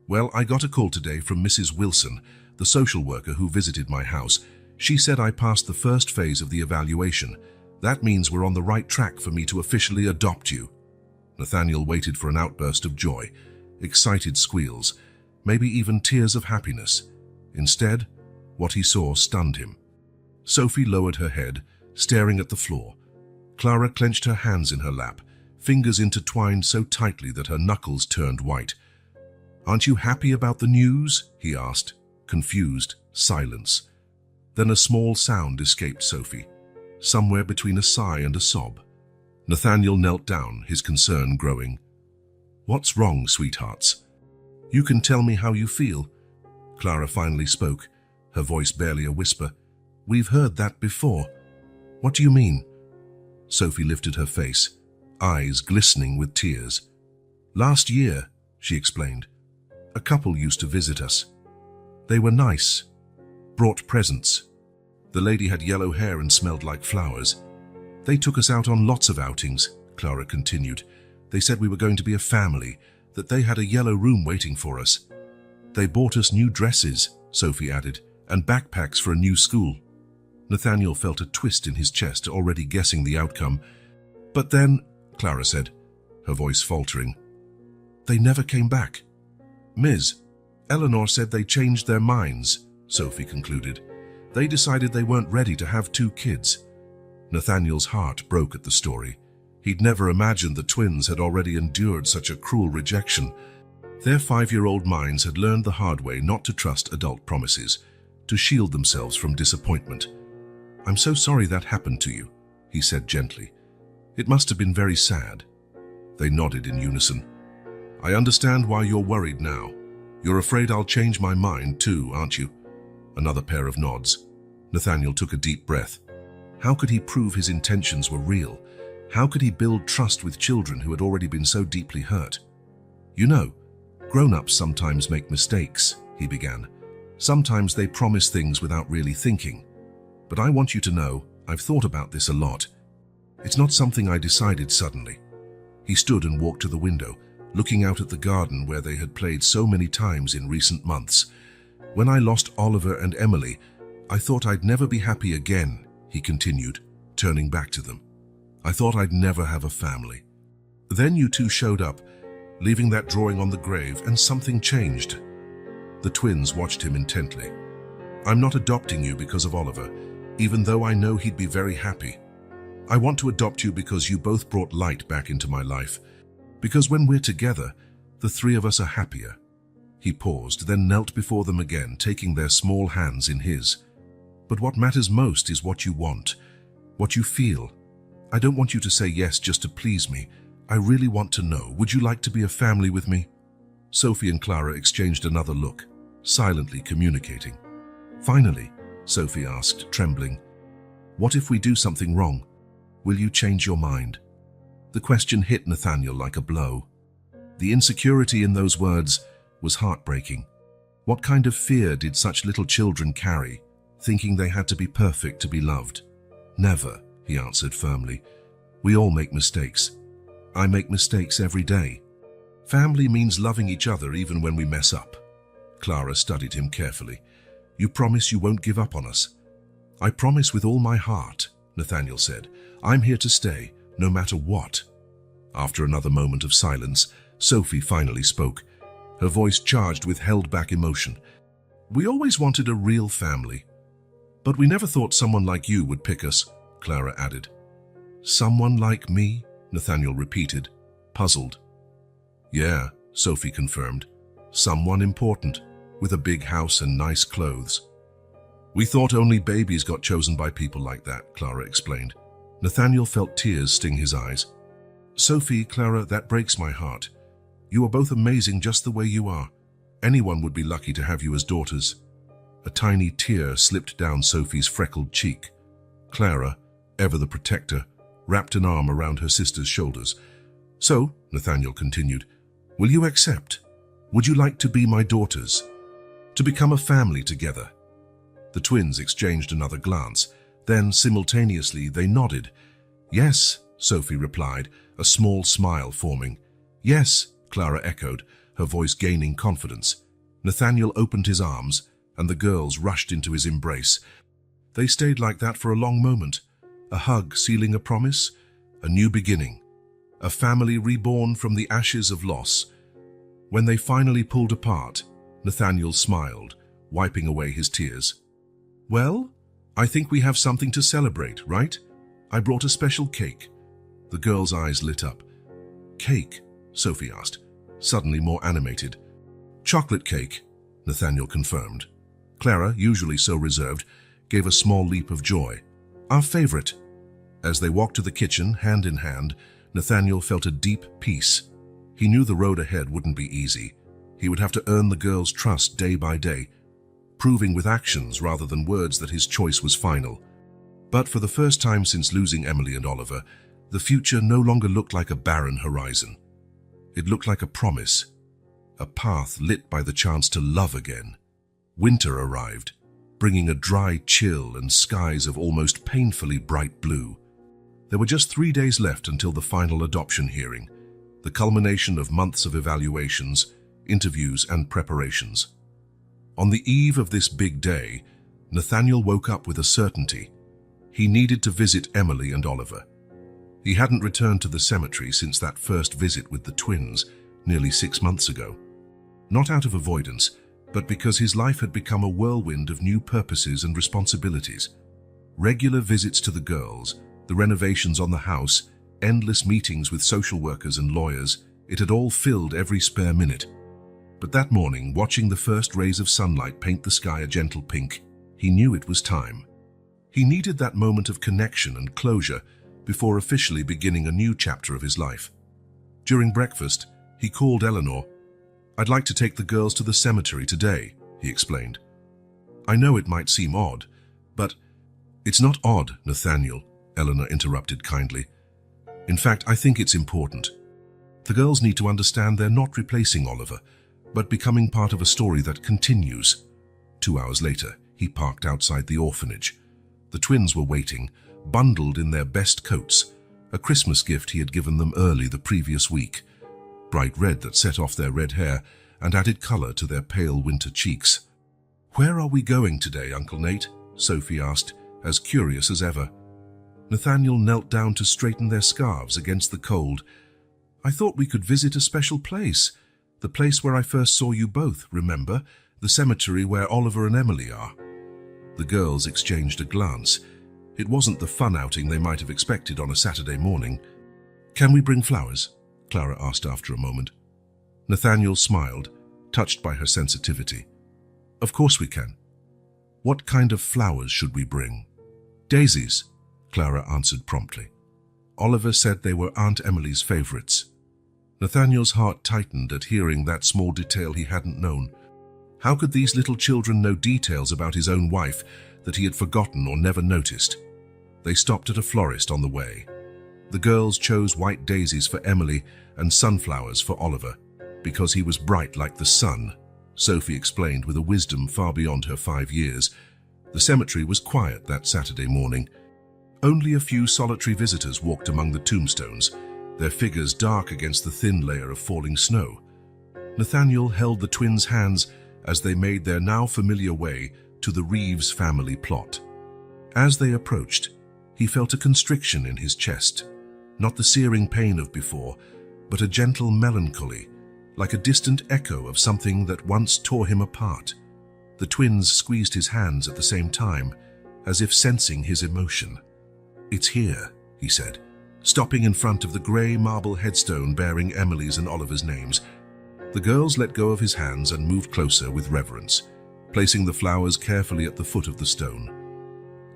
"Well, I got a call today from Mrs. Wilson, the social worker who visited my house. She said I passed the first phase of the evaluation. That means we're on the right track for me to officially adopt you." Nathaniel waited for an outburst of joy, excited squeals, maybe even tears of happiness. Instead, what he saw stunned him. Sophie lowered her head, staring at the floor. Clara clenched her hands in her lap, fingers intertwined so tightly that her knuckles turned white. "Aren't you happy about the news?" he asked. Confused, silence. Then a small sound escaped Sophie, somewhere between a sigh and a sob. Nathaniel knelt down, his concern growing. "What's wrong, sweethearts? You can tell me how you feel." Clara finally spoke, her voice barely a whisper. "We've heard that before." "What do you mean?" Sophie lifted her face, eyes glistening with tears. "Last year," she explained, "a couple used to visit us. They were nice, brought presents. The lady had yellow hair and smelled like flowers. They took us out on lots of outings," Clara continued. "They said we were going to be a family, that they had a yellow room waiting for us. They bought us new dresses," Sophie added, "and backpacks for a new school." Nathaniel felt a twist in his chest, already guessing the outcome. "But then," Clara said, her voice faltering, "they never came back." "Ms. Eleanor said they changed their minds," Sophie concluded. "They decided they weren't ready to have 2 kids. Nathaniel's heart broke at the story. He'd never imagined the twins had already endured such a cruel rejection. Their 5-year-old minds had learned the hard way not to trust adult promises, to shield themselves from disappointment. "I'm so sorry that happened to you," he said gently. "It must have been very sad." They nodded in unison. "I understand why you're worried now. You're afraid I'll change my mind too, aren't you?" Another pair of nods. Nathaniel took a deep breath. How could he prove his intentions were real? How could he build trust with children who had already been so deeply hurt? "You know, grown-ups sometimes make mistakes," he began. "Sometimes they promise things without really thinking. But I want you to know, I've thought about this a lot. It's not something I decided suddenly." He stood and walked to the window, looking out at the garden where they had played so many times in recent months. "When I lost Oliver and Emily, I thought I'd never be happy again," he continued, turning back to them. "I thought I'd never have a family. Then you two showed up, leaving that drawing on the grave, and something changed." The twins watched him intently. "I'm not adopting you because of Oliver, even though I know he'd be very happy. I want to adopt you because you both brought light back into my life. Because when we're together, the 3 of us are happier." He paused, then knelt before them again, taking their small hands in his. "But what matters most is what you want, what you feel. I don't want you to say yes just to please me. I really want to know, would you like to be a family with me?" Sophie and Clara exchanged another look, silently communicating. Finally, Sophie asked, trembling, "What if we do something wrong? Will you change your mind?" The question hit Nathaniel like a blow. The insecurity in those words was heartbreaking. What kind of fear did such little children carry, thinking they had to be perfect to be loved? "Never," he answered firmly. "We all make mistakes. I make mistakes every day. Family means loving each other even when we mess up." Clara studied him carefully. "You promise you won't give up on us?" "I promise with all my heart," Nathaniel said. "I'm here to stay, no matter what." After another moment of silence, Sophie finally spoke, her voice charged with held-back emotion. "We always wanted a real family, but we never thought someone like you would pick us," Clara added. "Someone like me?" Nathaniel repeated, puzzled. "Yeah," Sophie confirmed. "Someone important, with a big house and nice clothes." "We thought only babies got chosen by people like that," Clara explained. Nathaniel felt tears sting his eyes. "Sophie, Clara, that breaks my heart. You are both amazing just the way you are. Anyone would be lucky to have you as daughters." A tiny tear slipped down Sophie's freckled cheek. Clara, ever the protector, wrapped an arm around her sister's shoulders. "So," Nathaniel continued, "will you accept? Would you like to be my daughters? To become a family together?" The twins exchanged another glance. Then, simultaneously, they nodded. "Yes," Sophie replied, a small smile forming. "Yes," Clara echoed, her voice gaining confidence. Nathaniel opened his arms, and the girls rushed into his embrace. They stayed like that for a long moment, a hug sealing a promise, a new beginning, a family reborn from the ashes of loss. When they finally pulled apart, Nathaniel smiled, wiping away his tears. "Well, I think we have something to celebrate, right? I brought a special cake." The girls' eyes lit up. "Cake?" Sophie asked, suddenly more animated. "Chocolate cake," Nathaniel confirmed. Clara, usually so reserved, gave a small leap of joy. "Our favorite." As they walked to the kitchen, hand in hand, Nathaniel felt a deep peace. He knew the road ahead wouldn't be easy. He would have to earn the girls' trust day by day, proving with actions rather than words that his choice was final. But for the first time since losing Emily and Oliver, the future no longer looked like a barren horizon. It looked like a promise, a path lit by the chance to love again. Winter arrived, bringing a dry chill and skies of almost painfully bright blue. There were just 3 days left until the final adoption hearing, the culmination of months of evaluations, interviews, and preparations. On the eve of this big day, Nathaniel woke up with a certainty. He needed to visit Emily and Oliver. He hadn't returned to the cemetery since that first visit with the twins, nearly 6 months ago. Not out of avoidance, but because his life had become a whirlwind of new purposes and responsibilities. Regular visits to the girls, the renovations on the house, endless meetings with social workers and lawyers, it had all filled every spare minute. But that morning, watching the first rays of sunlight paint the sky a gentle pink, he knew it was time. He needed that moment of connection and closure before officially beginning a new chapter of his life. During breakfast, he called Eleanor. "I'd like to take the girls to the cemetery today," he explained. "I know it might seem odd, but—" "It's not odd, Nathaniel," Eleanor interrupted kindly. "In fact, I think it's important. The girls need to understand they're not replacing Oliver, but becoming part of a story that continues." 2 hours later, he parked outside the orphanage. The twins were waiting, bundled in their best coats, a Christmas gift he had given them early the previous week, bright red that set off their red hair and added color to their pale winter cheeks. "Where are we going today, Uncle Nate?" Sophie asked, as curious as ever. Nathaniel knelt down to straighten their scarves against the cold. "I thought we could visit a special place. The place where I first saw you both, remember? The cemetery where Oliver and Emily are." The girls exchanged a glance. It wasn't the fun outing they might have expected on a Saturday morning. "Can we bring flowers?" Clara asked after a moment. Nathaniel smiled, touched by her sensitivity. "Of course we can. What kind of flowers should we bring?" "Daisies," Clara answered promptly. Oliver said they were Aunt Emily's favorites. Nathaniel's heart tightened at hearing that small detail he hadn't known. How could these little children know details about his own wife that he had forgotten or never noticed? They stopped at a florist on the way. The girls chose white daisies for Emily and sunflowers for Oliver, because he was bright like the sun, Sophie explained with a wisdom far beyond her 5 years. The cemetery was quiet that Saturday morning. Only a few solitary visitors walked among the tombstones, their figures dark against the thin layer of falling snow. Nathaniel held the twins' hands as they made their now familiar way to the Reeves family plot. As they approached, he felt a constriction in his chest, not the searing pain of before, but a gentle melancholy, like a distant echo of something that once tore him apart. The twins squeezed his hands at the same time, as if sensing his emotion. "It's here," he said, stopping in front of the grey marble headstone bearing Emily's and Oliver's names. The girls let go of his hands and moved closer with reverence, placing the flowers carefully at the foot of the stone.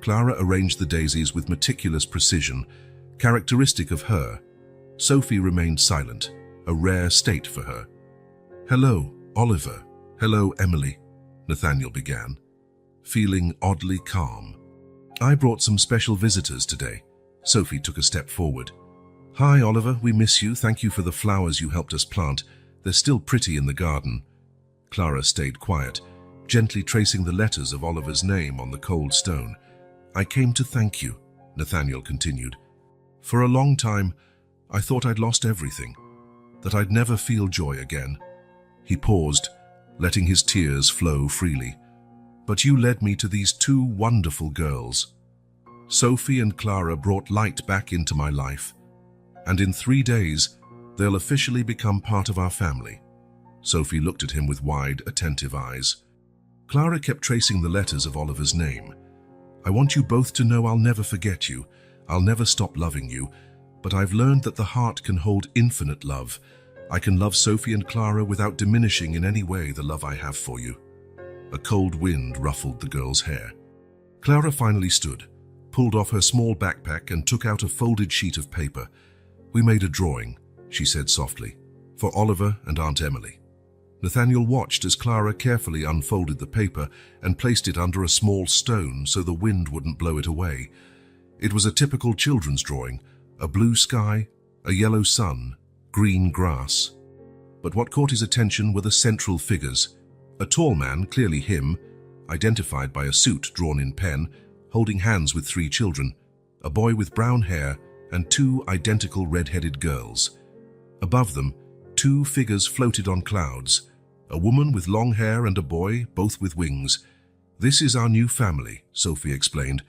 Clara arranged the daisies with meticulous precision, characteristic of her. Sophie remained silent, a rare state for her. "Hello, Oliver. Hello, Emily," Nathaniel began, feeling oddly calm. "I brought some special visitors today." Sophie took a step forward. "Hi, Oliver, we miss you. Thank you for the flowers you helped us plant. They're still pretty in the garden." Clara stayed quiet, gently tracing the letters of Oliver's name on the cold stone. "I came to thank you," Nathaniel continued. "For a long time, I thought I'd lost everything, that I'd never feel joy again." He paused, letting his tears flow freely. "But you led me to these two wonderful girls. Sophie and Clara brought light back into my life, and in 3 days, they'll officially become part of our family." Sophie looked at him with wide, attentive eyes. Clara kept tracing the letters of Oliver's name. "I want you both to know I'll never forget you. I'll never stop loving you, but I've learned that the heart can hold infinite love. I can love Sophie and Clara without diminishing in any way the love I have for you." A cold wind ruffled the girl's hair. Clara finally stood, pulled off her small backpack and took out a folded sheet of paper. "We made a drawing," she said softly, "for Oliver and Aunt Emily." Nathaniel watched as Clara carefully unfolded the paper and placed it under a small stone so the wind wouldn't blow it away. It was a typical children's drawing, a blue sky, a yellow sun, green grass. But what caught his attention were the central figures. A tall man, clearly him, identified by a suit drawn in pen, holding hands with 3 children, a boy with brown hair and 2 identical red-headed girls. Above them, 2 figures floated on clouds, a woman with long hair and a boy, both with wings. "This is our new family," Sophie explained.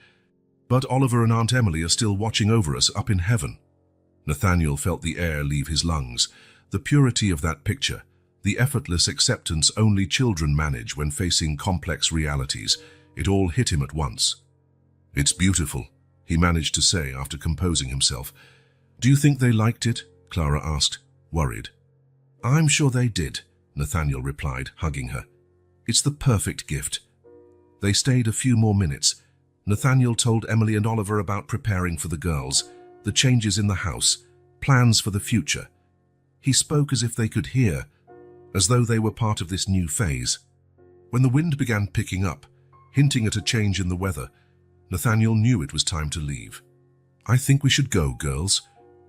"But Oliver and Aunt Emily are still watching over us up in heaven." Nathaniel felt the air leave his lungs. The purity of that picture, the effortless acceptance only children manage when facing complex realities, it all hit him at once. "It's beautiful," he managed to say after composing himself. "Do you think they liked it?" Clara asked, worried. "I'm sure they did," Nathaniel replied, hugging her. "It's the perfect gift." They stayed a few more minutes. Nathaniel told Emily and Oliver about preparing for the girls, the changes in the house, plans for the future. He spoke as if they could hear, as though they were part of this new phase. When the wind began picking up, hinting at a change in the weather, Nathaniel knew it was time to leave. "I think we should go, girls.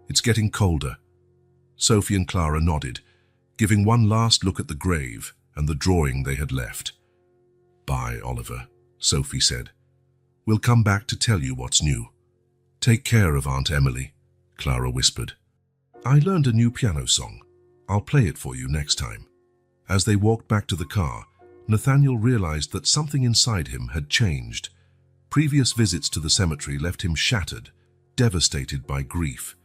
It's getting colder." Sophie and Clara nodded, giving one last look at the grave and the drawing they had left. "Bye, Oliver," Sophie said. "We'll come back to tell you what's new." "Take care of Aunt Emily," Clara whispered. "I learned a new piano song. I'll play it for you next time." As they walked back to the car, Nathaniel realized that something inside him had changed. Previous visits to the cemetery left him shattered, devastated by grief.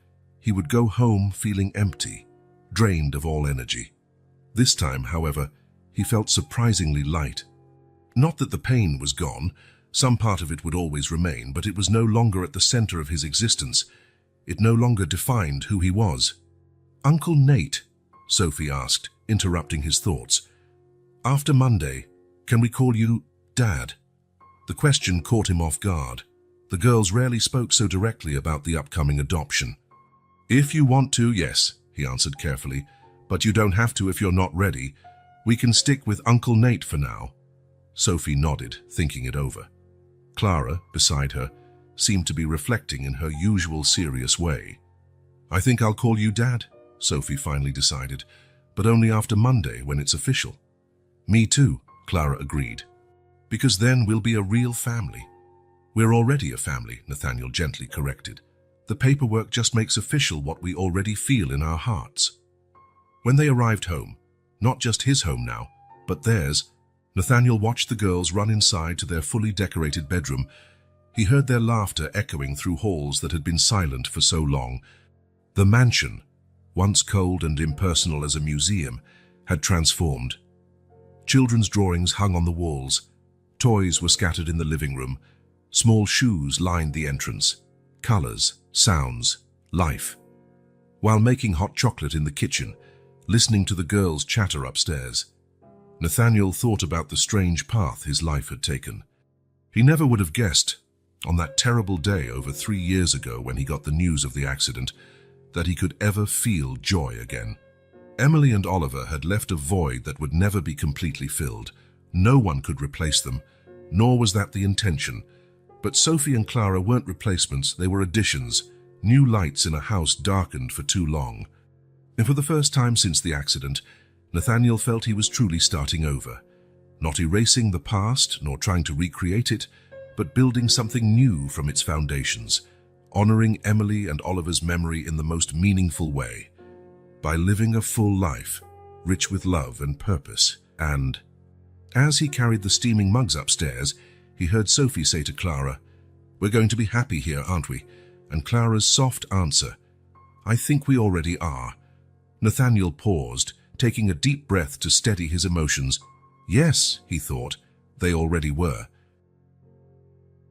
He would go home feeling empty, drained of all energy. This time, however, he felt surprisingly light. Not that the pain was gone, some part of it would always remain, but it was no longer at the center of his existence. It no longer defined who he was. "Uncle Nate," Sophie asked, interrupting his thoughts. "After Monday, can we call you Dad?" The question caught him off guard. The girls rarely spoke so directly about the upcoming adoption. "If you want to, yes," he answered carefully, "but you don't have to if you're not ready. We can stick with Uncle Nate for now. Sophie nodded, thinking it over. Clara, beside her, seemed to be reflecting in her usual serious way. I think I'll call you Dad, Sophie finally decided, but only after Monday when it's official. Me too, Clara agreed. Because then we'll be a real family. We're already a family, Nathaniel gently corrected. The paperwork just makes official what we already feel in our hearts. When they arrived home, not just his home now, but theirs, Nathaniel watched the girls run inside to their fully decorated bedroom. He heard their laughter echoing through halls that had been silent for so long. The mansion, once cold and impersonal as a museum, had transformed. Children's drawings hung on the walls. Toys were scattered in the living room. Small shoes lined the entrance. Colors, sounds, life. While making hot chocolate in the kitchen, listening to the girls chatter upstairs, Nathaniel thought about the strange path his life had taken. He never would have guessed, on that terrible day over 3 years ago when he got the news of the accident, that he could ever feel joy again. Emily and Oliver had left a void that would never be completely filled. No one could replace them, nor was that the intention. But Sophie and Clara weren't replacements, they were additions, new lights in a house darkened for too long. And for the first time since the accident, Nathaniel felt he was truly starting over, not erasing the past nor trying to recreate it, but building something new from its foundations, honoring Emily and Oliver's memory in the most meaningful way, by living a full life, rich with love and purpose. And as he carried the steaming mugs upstairs, he heard Sophie say to Clara, "We're going to be happy here, aren't we?" And Clara's soft answer, "I think we already are." Nathaniel paused, taking a deep breath to steady his emotions. Yes, he thought, they already were.